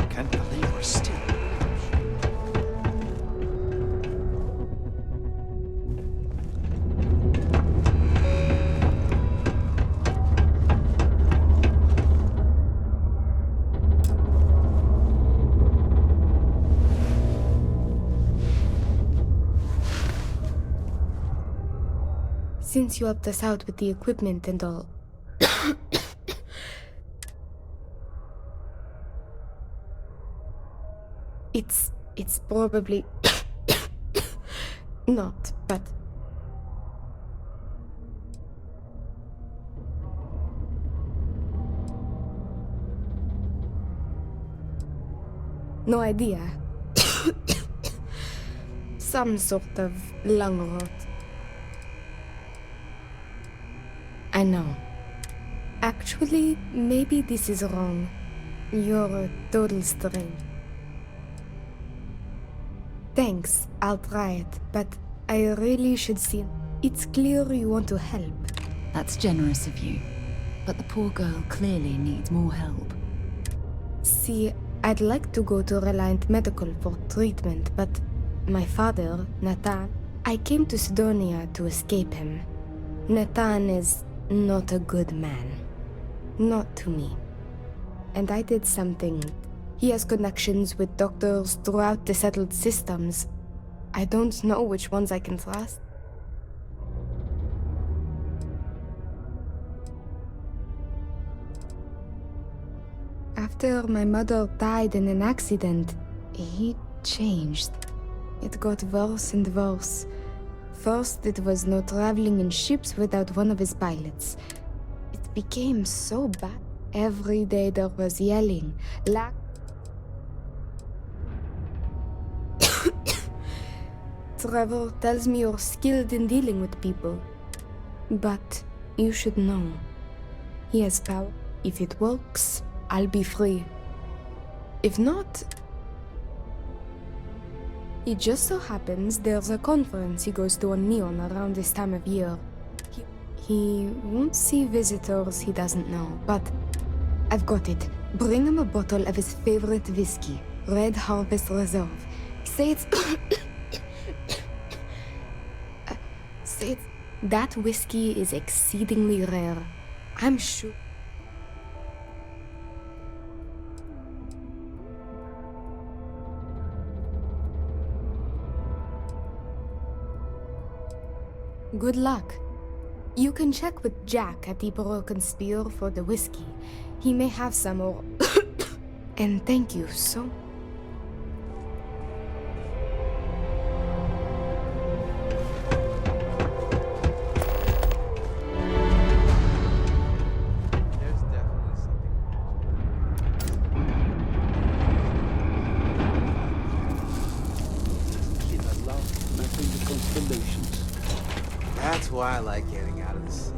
Can't believe we're still. Since you helped us out with the equipment and all, it's probably not, but no idea. Some sort of lung rot. I know. Actually, maybe this is wrong. You're a total stranger. Thanks, I'll try it, but I really should see. It's clear you want to help. That's generous of you. But the poor girl clearly needs more help. See, I'd like to go to Reliant Medical for treatment, but my father, Nathan, I came to Sidonia to escape him. Nathan is not a good man. Not to me. And I did something. He has connections with doctors throughout the settled systems. I don't know which ones I can trust. After my mother died in an accident, he changed. It got worse and worse. First, it was no traveling in ships without one of his pilots. It became so bad. Every day there was yelling, lack. Trevor tells me you're skilled in dealing with people. But you should know. He has power. If it works, I'll be free. If not... It just so happens there's a conference he goes to on Neon around this time of year. He won't see visitors he doesn't know, but I've got it. Bring him a bottle of his favorite whiskey, Red Harvest Reserve. Say it's... say it's... That whiskey is exceedingly rare. I'm sure... Good luck. You can check with Jack at the Broken Spear for the whiskey. He may have some or... And thank you so... That's why I like getting out of the city.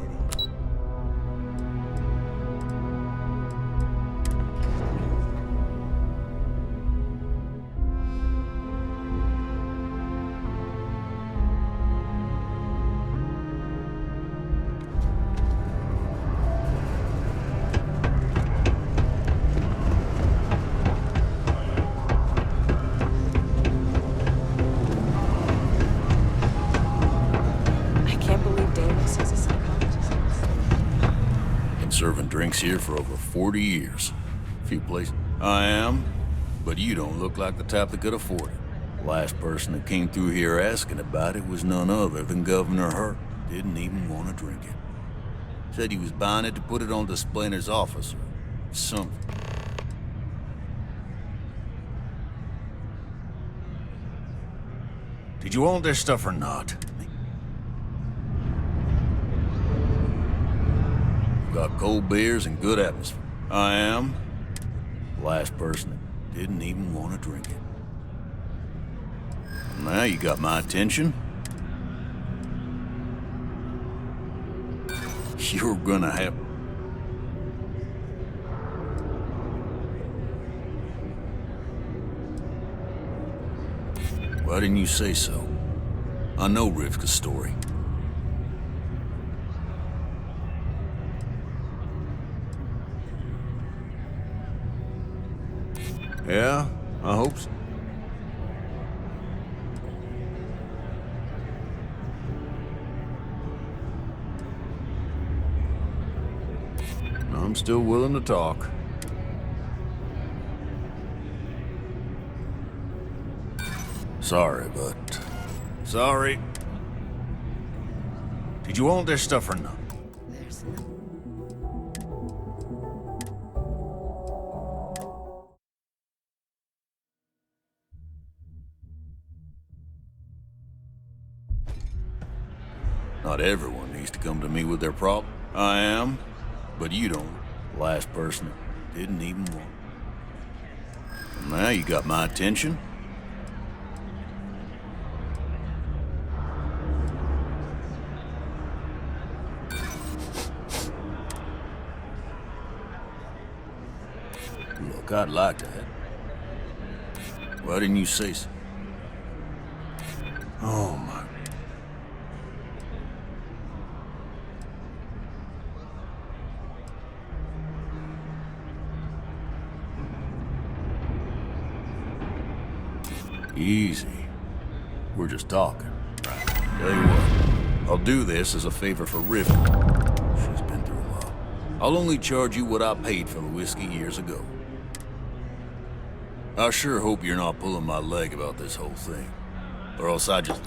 Serving drinks here for over 40 years. Few places I am, but you don't look like the type that could afford it. Last person that came through here asking about it was none other than Governor Hurt. Didn't even want to drink it. Said he was buying it to put it on display in his office or something. Did you want their stuff or not? We've got cold beers and good atmosphere. I am. Last person that didn't even want to drink it. Now you got my attention. You're gonna have... Why didn't you say so? I know Rivka's story. Yeah, I hope so. I'm still willing to talk. Sorry, but... Sorry. Did you want their stuff or not? Not everyone needs to come to me with their problem. I am, but you don't. Last person that didn't even want. Now you got my attention. Look, I'd like to have... Why didn't you say so? Oh, my... Easy. We're just talking. Right. Tell you what, I'll do this as a favor for River. She's been through a lot. I'll only charge you what I paid for the whiskey years ago. I sure hope you're not pulling my leg about this whole thing. Or else I just...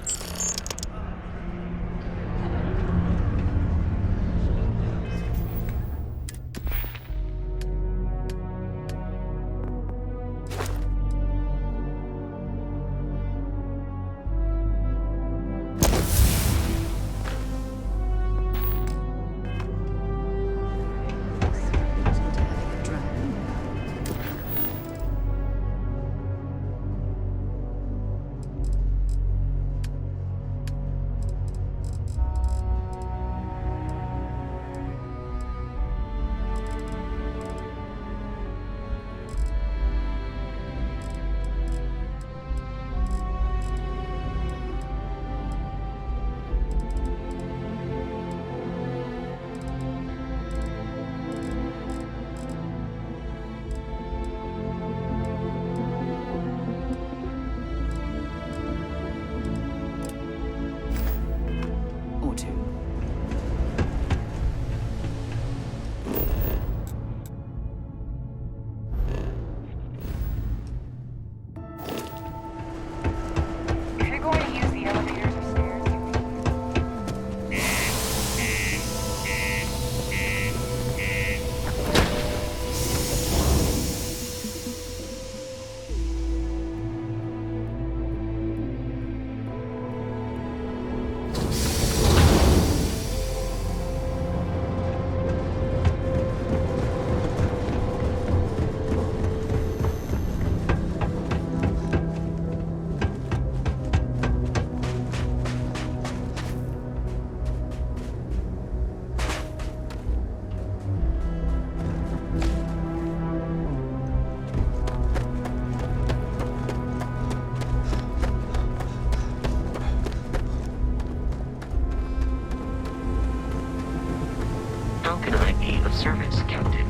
Service, Captain.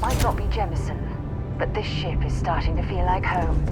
Might not be Jemison, but this ship is starting to feel like home.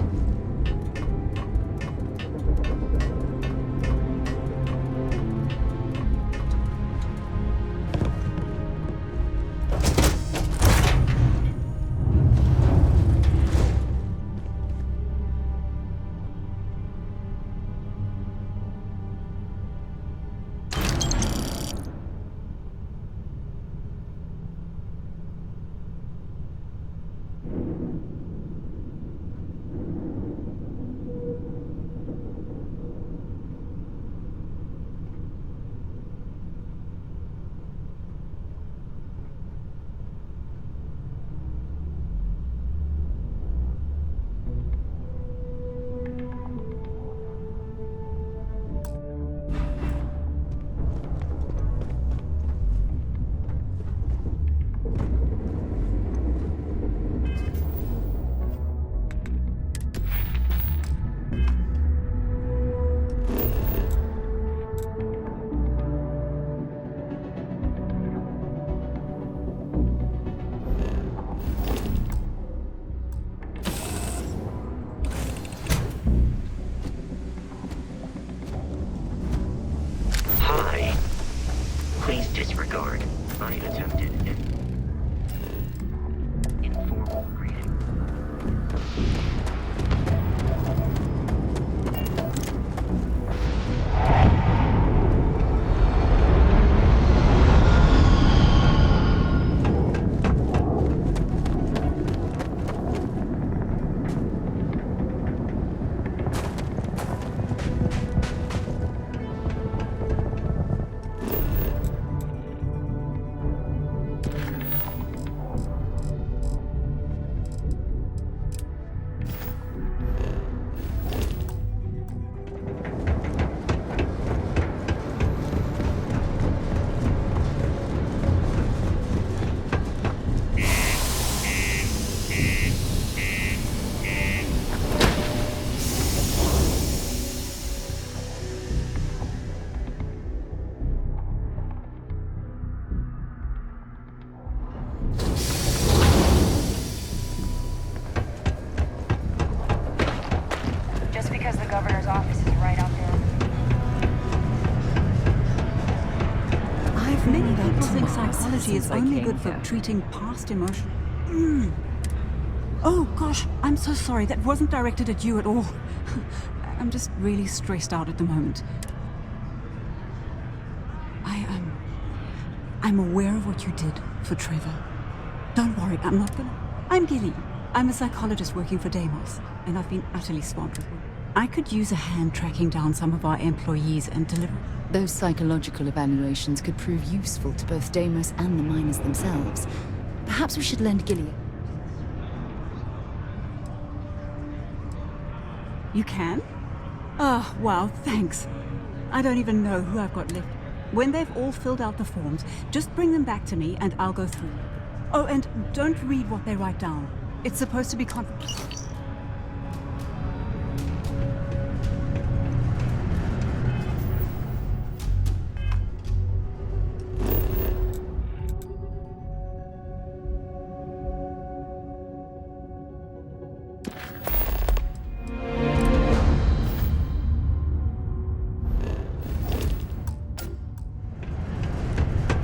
Telepathy is since I only came good for here. treating past emotion. Oh gosh, I'm so sorry. That wasn't directed at you at all. I'm just really stressed out at the moment. I'm aware of what you did for Trevor. Don't worry, I'm Gilly. I'm a psychologist working for Deimos, and I've been utterly swamped with work. I could use a hand tracking down some of our employees and deliver. Those psychological evaluations could prove useful to both Deimos and the miners themselves. Perhaps we should lend Gilly. You can? Oh, wow, thanks. I don't even know who I've got left. When they've all filled out the forms, just bring them back to me and I'll go through. Oh, and don't read what they write down. It's supposed to be confidential.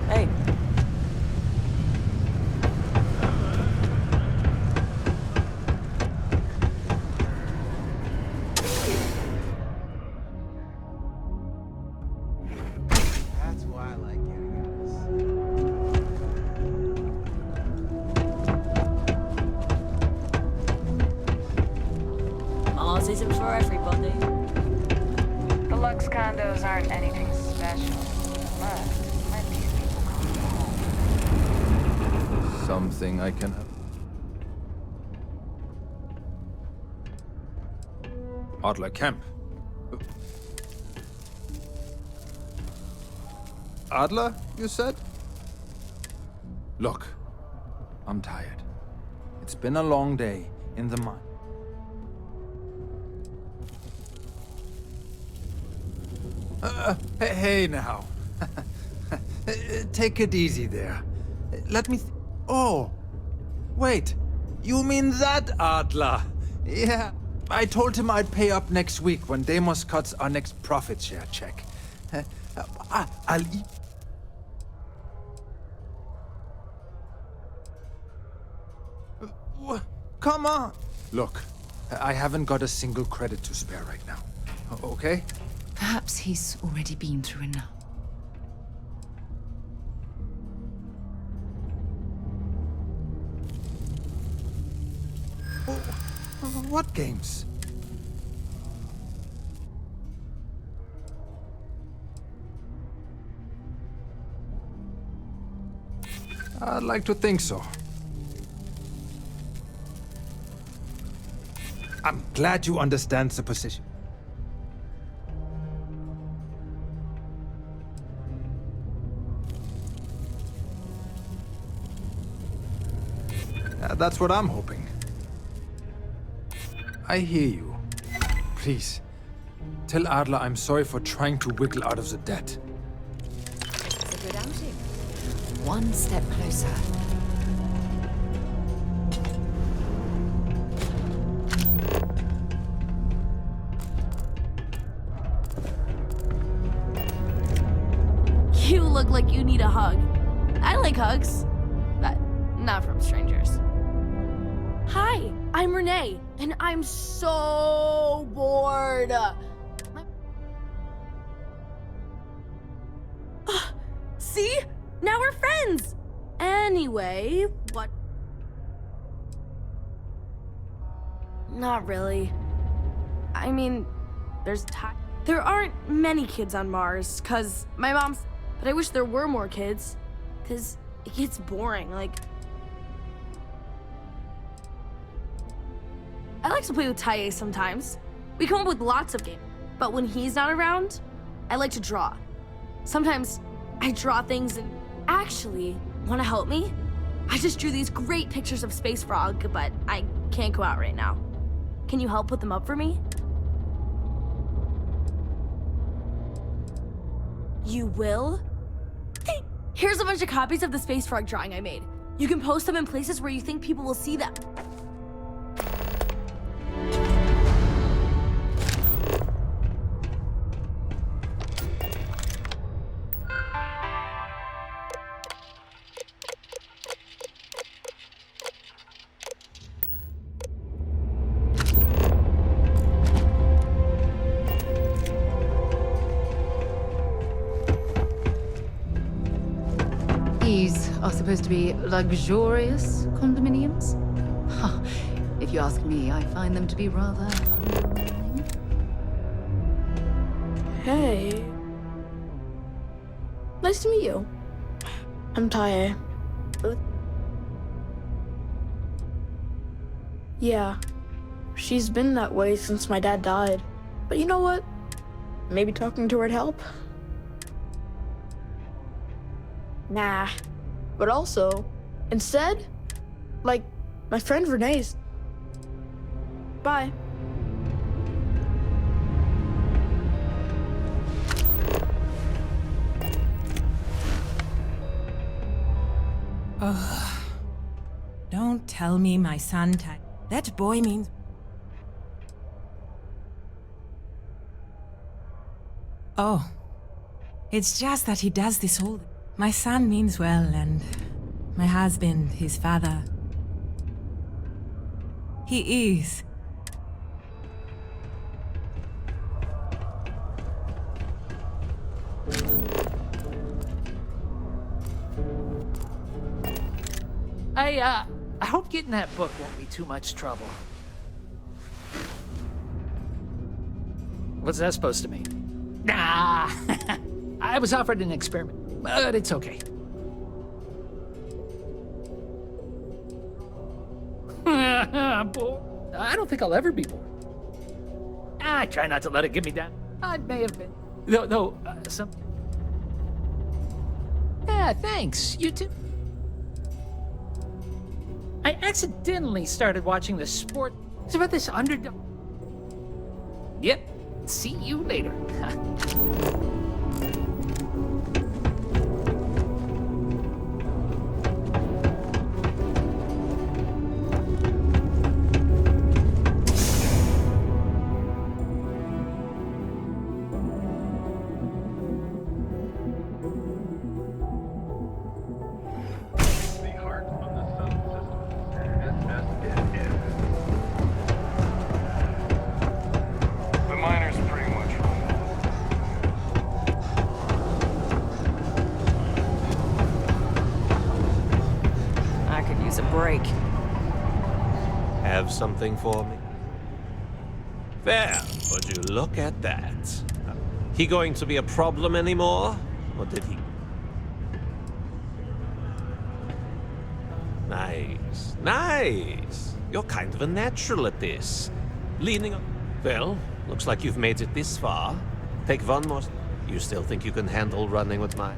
Hey. That's why I like getting out of this. Mars isn't for everybody. The Lux condos aren't anything special, but let these people come home. Something I can help. Adler Camp. Adler, you said? Look, I'm tired. It's been a long day in the mine. Hey now. Take it easy there. Let me oh. Wait. You mean that Adler? Yeah. I told him I'd pay up next week when Deimos cuts our next profit share check. I'll eat. Come on. Look, I haven't got a single credit to spare right now. Okay? Perhaps he's already been through enough. What games? I'd like to think so. I'm glad you understand the position. That's what I'm hoping. I hear you. Please, tell Adler I'm sorry for trying to wiggle out of the debt. It's a good outing. One step closer. You look like you need a hug. I like hugs, but not from strangers. Hi, I'm Renee, and I'm so bored. See? Now we're friends! Anyway, what? Not really. I mean, there aren't many kids on Mars, cause my mom's... But I wish there were more kids, cause it gets boring, like... I like to play with Taye sometimes. We come up with lots of games, but when he's not around, I like to draw. Sometimes I draw things and... Actually, wanna help me? I just drew these great pictures of Space Frog, but I can't go out right now. Can you help put them up for me? You will? Hey, here's a bunch of copies of the Space Frog drawing I made. You can post them in places where you think people will see them. These are supposed to be luxurious condominiums? Huh. If you ask me, I find them to be rather underwhelming. Hey. Nice to meet you. I'm Tae. Yeah. She's been that way since my dad died. But you know what? Maybe talking to her'd help? Nah. But also, instead, like, my friend Renee's. Bye. Oh, don't tell me my son type. That boy means... Oh, it's just that he does this all... My son means well, and my husband, his father... He is. I hope getting that book won't be too much trouble. What's that supposed to mean? Nah, I was offered an experiment, but it's okay. I'm bored. I don't think I'll ever be bored. I try not to let it get me down. I may have been. Though, some... Yeah, thanks. You too. I accidentally started watching the sport. It's about this underdog. Yep. See you later. Have something for me? Well, would you look at that? He going to be a problem anymore? Or did he? Nice, nice. You're kind of a natural at this. Leaning on... Well, looks like you've made it this far. Take one more... You still think you can handle running with mine?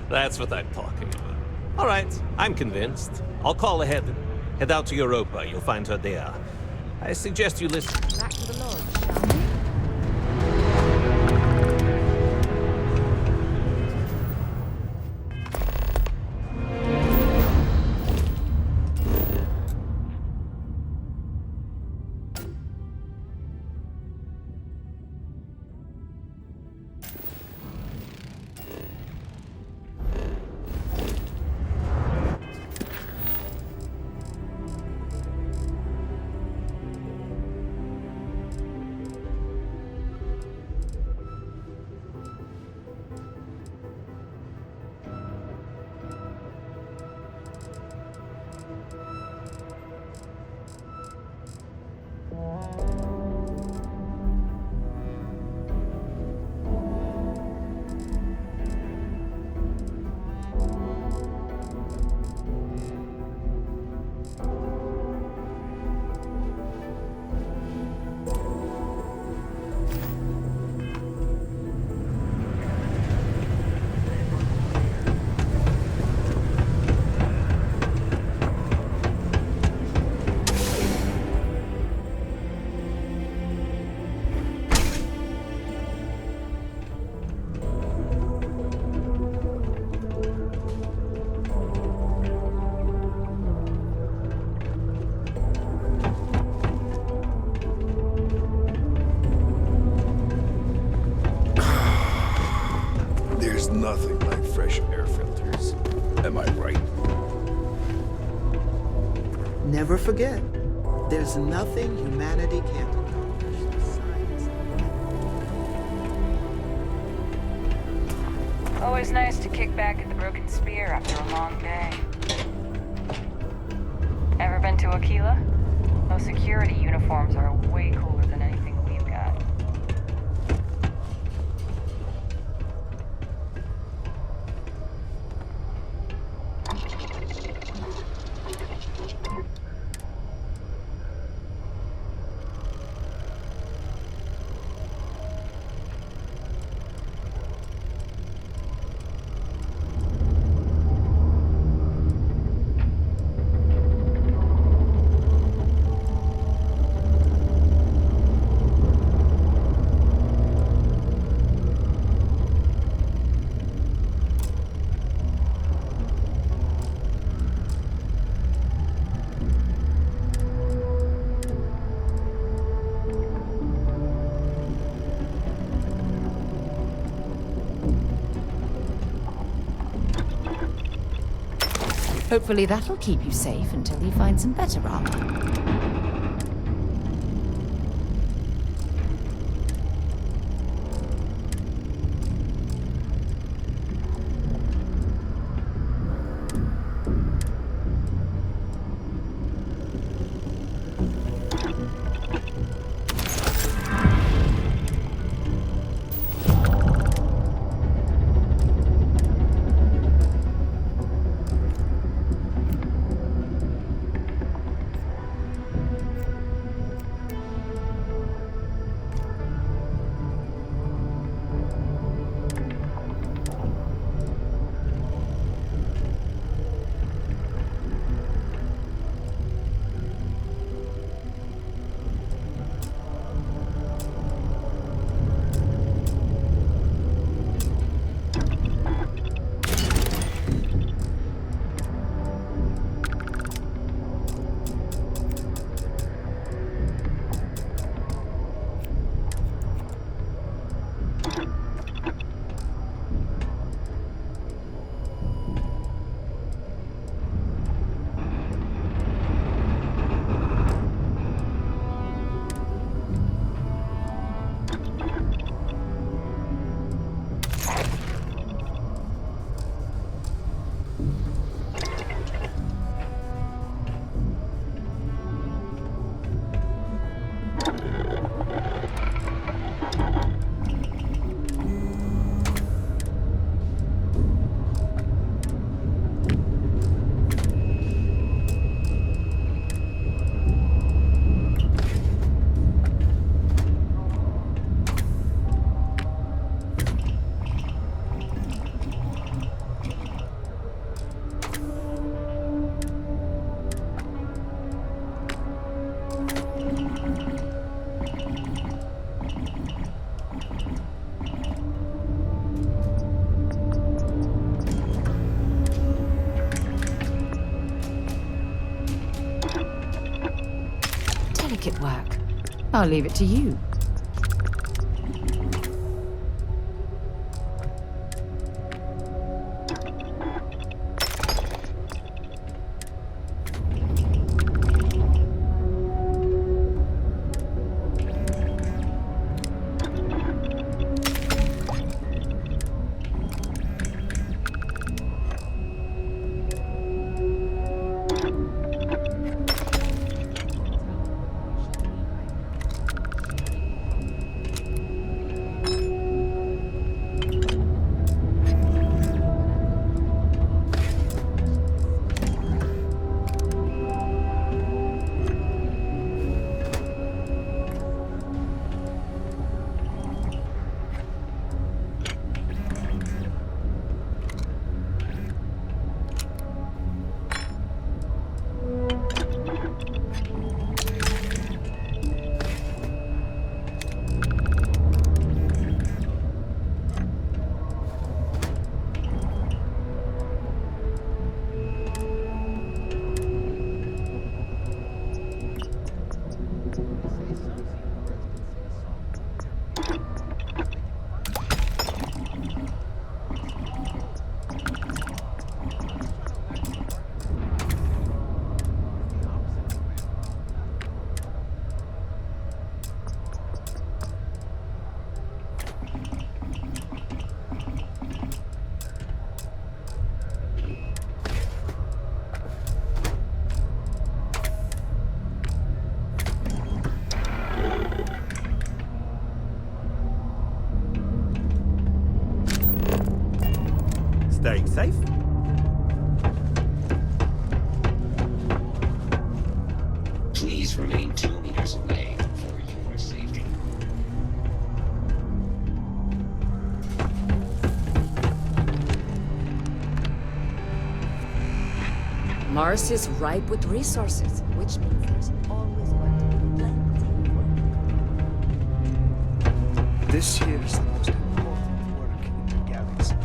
That's what I'm talking about. All right, I'm convinced. I'll call ahead. Head out to Europa. You'll find her there. I suggest you listen. Back to the lodge, shall we? Nothing like fresh air filters. Am I right? Never forget, there's nothing humanity can't accomplish. The science Always nice to kick back at the Broken Spear after a long day. Ever been to Aquila? Those security uniforms are way cooler than anything we've got. Hopefully that'll keep you safe until you find some better armor. Work. I'll leave it to you. staying safe? Please remain 2 meters away for your safety. Mars is ripe with resources, which means there's always going to be plenty. This here is the most important work in the galaxy.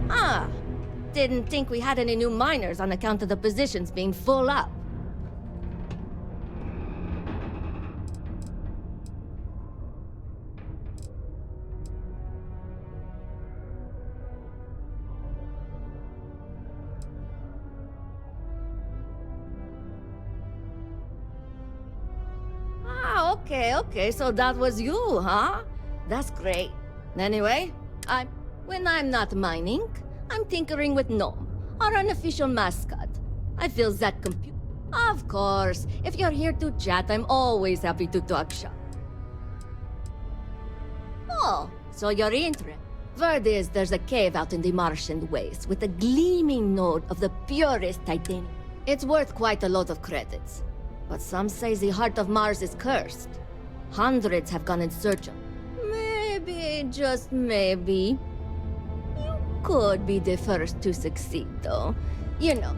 Ah, didn't think we had any new miners on account of the positions being full up. Ah, okay, so that was you, huh? That's great. Anyway, when I'm not mining, I'm tinkering with Gnome, our unofficial mascot. I feel that compute. Of course, if you're here to chat, I'm always happy to talk shop. Oh, so you're interested. Word is there's a cave out in the Martian waste with a gleaming node of the purest titanium. It's worth quite a lot of credits. But some say the heart of Mars is cursed. Hundreds have gone in search of it. Maybe, just maybe, you could be the first to succeed, though. You know.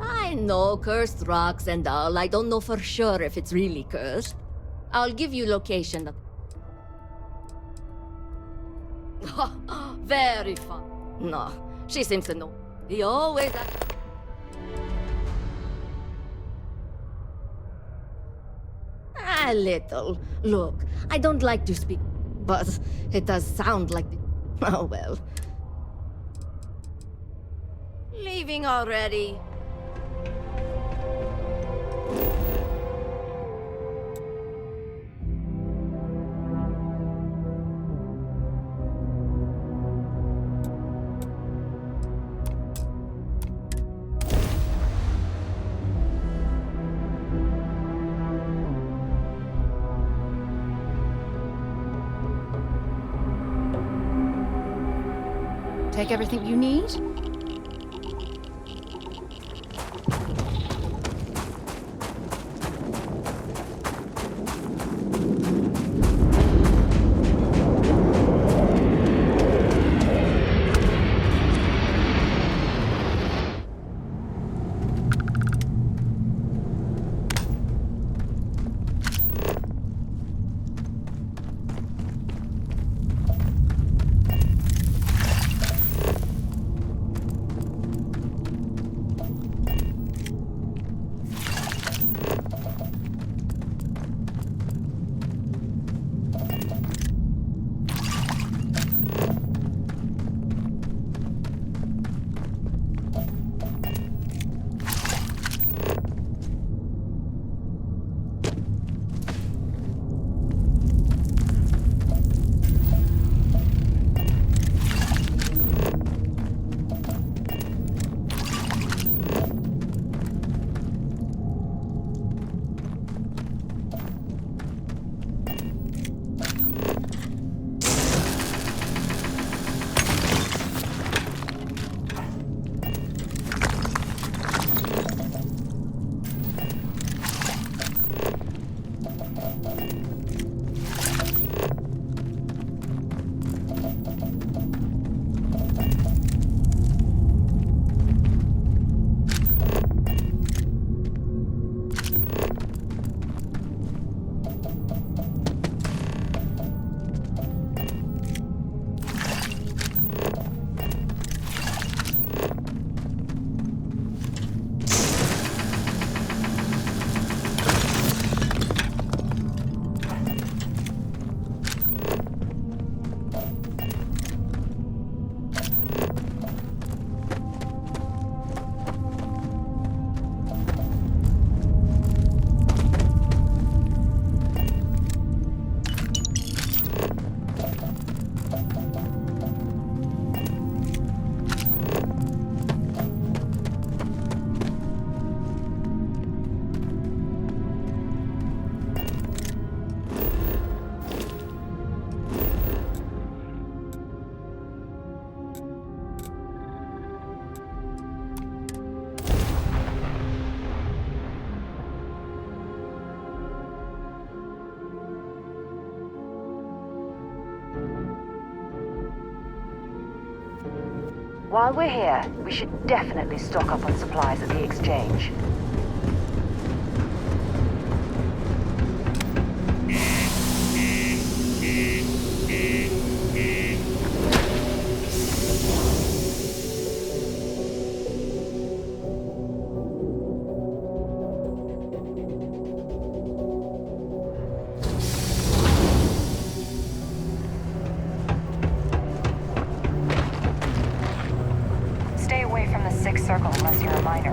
I know, cursed rocks and all. I don't know for sure if it's really cursed. I'll give you location. Very fun. No, she seems to know. He always... A little. Look, I don't like to speak, but it does sound like... Oh, well. Leaving already? Take everything you need? While we're here, we should definitely stock up on supplies at the exchange. Stay away from the Sixth Circle unless you're a minor.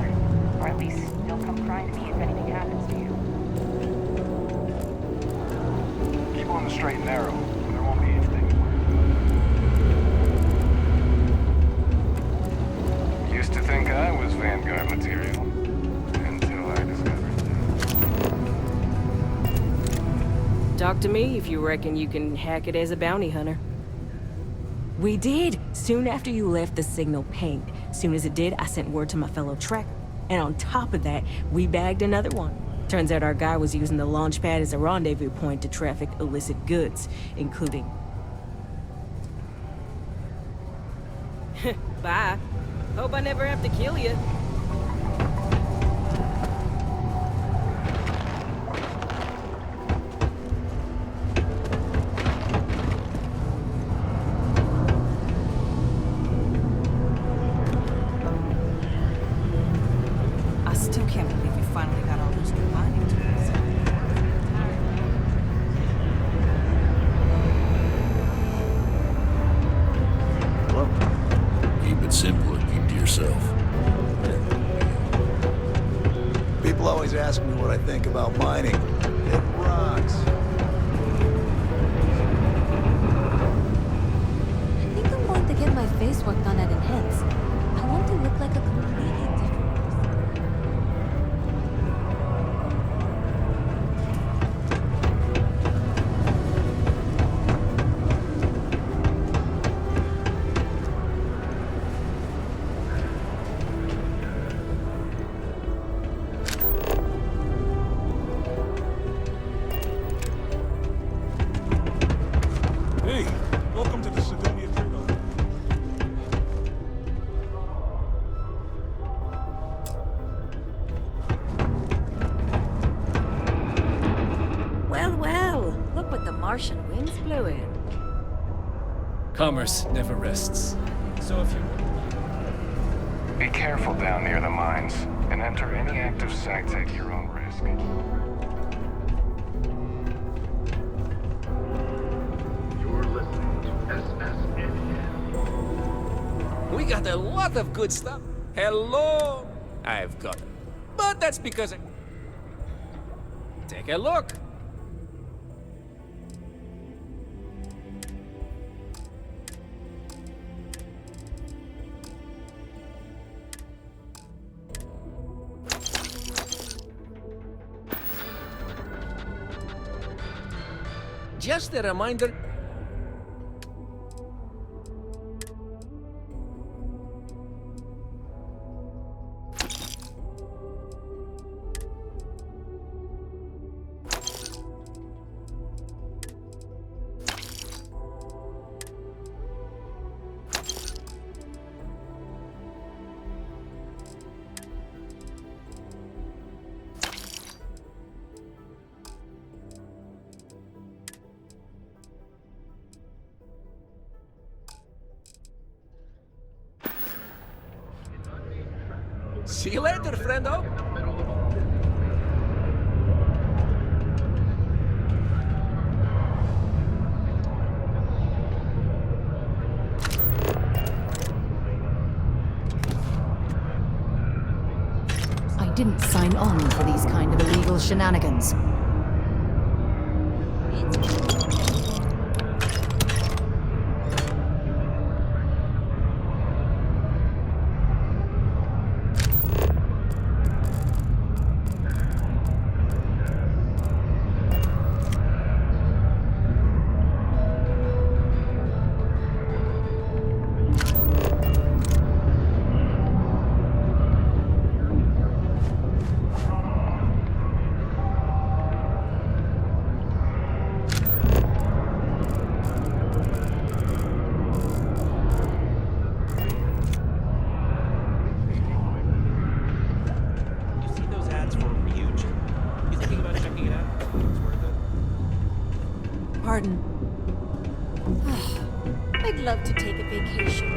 Or at least you'll come crying to me if anything happens to you. Keep on the straight and narrow. There won't be anything. Used to think I was Vanguard material. Until I discovered that. Talk to me if you reckon you can hack it as a bounty hunter. We did! Soon after you left, the signal pinged. Soon as it did, I sent word to my fellow tracker. And on top of that, we bagged another one. Turns out our guy was using the launch pad as a rendezvous point to traffic illicit goods, including... Bye. Hope I never have to kill you. I still can't believe you finally got all those new mining tools. Hello? Keep it simple and keep to yourself. People always ask me what I think about mining. It rocks. I think I'm going to get my face work done at Enhance. I want to look like a completely different person. Hey, welcome to the Sidonia Trade Off. Well, well, look what the Martian winds blew in. Commerce never rests. So if you... Be careful down near the mines, and enter any active sites at your own risk. You're listening to SSN. We got a lot of good stuff. Hello! I've got it. But that's because I... Take a look. Just a reminder. See you later, friendo. I didn't sign on for these kind of illegal shenanigans. love to take a vacation.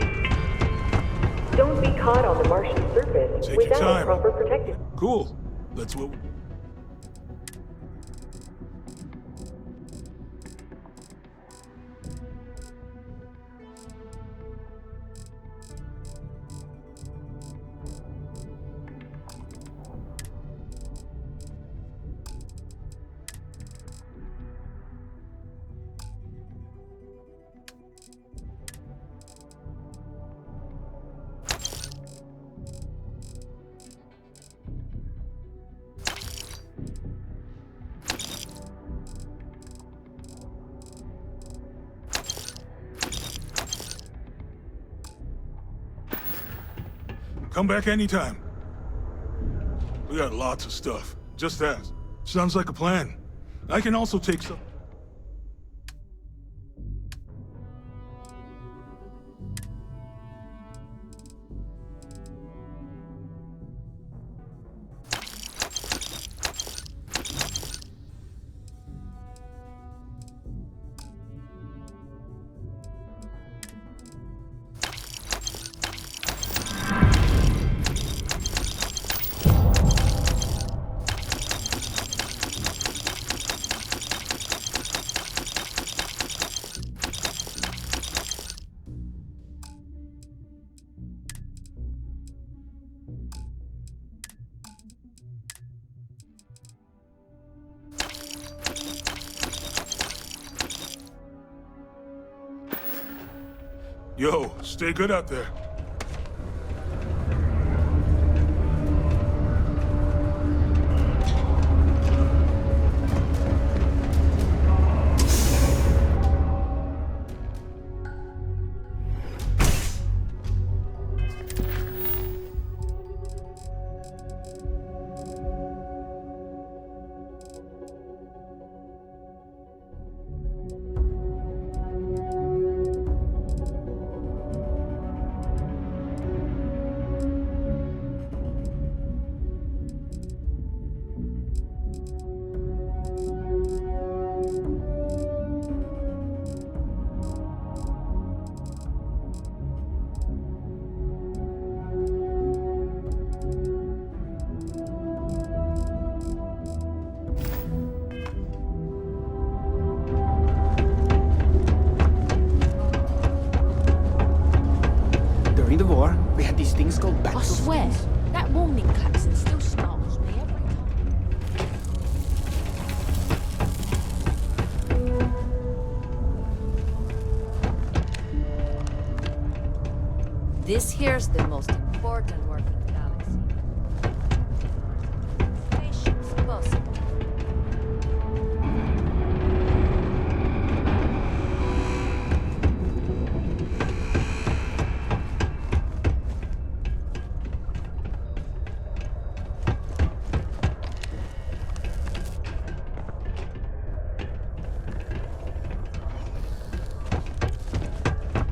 Don't be caught on the Martian surface Take your without time. proper protection. Cool. That's what. Come back anytime. We got lots of stuff. Just ask. Sounds like a plan. I can also take some. Yo, stay good out there. During the war, we had these things called I battles. swear, that warning klaxon still startles me every time. This here's the most important work in the galaxy. Spaceships possible.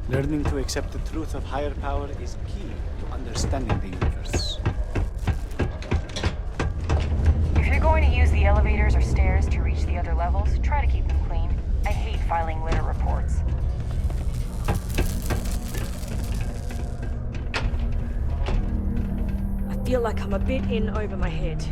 Learning to accept the truth of higher power is key to understanding the universe. If you're going to use the elevators or stairs to reach the other levels, try to keep them clean. I hate filing litter reports. I feel like I'm a bit in over my head.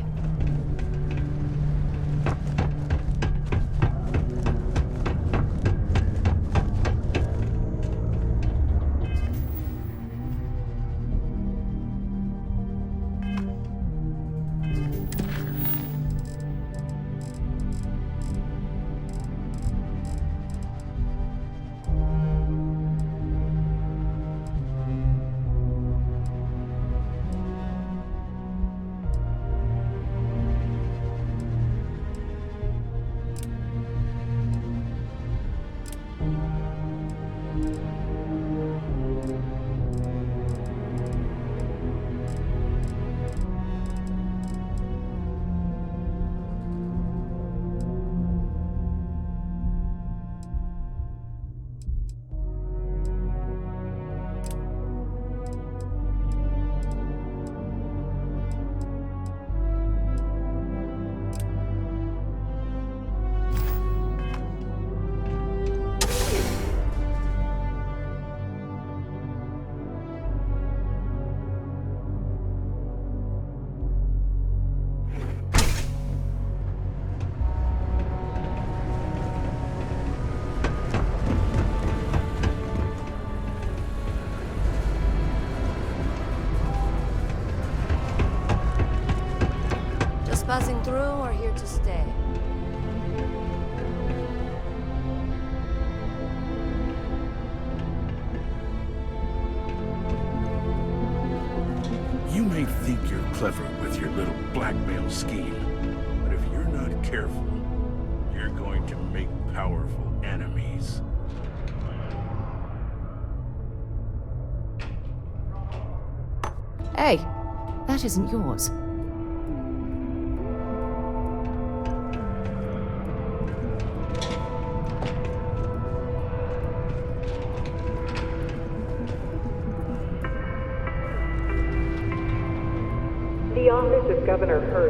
through or here to stay? You may think you're clever with your little blackmail scheme, but if you're not careful, you're going to make powerful enemies. Hey, that isn't yours. The office of Governor Hurst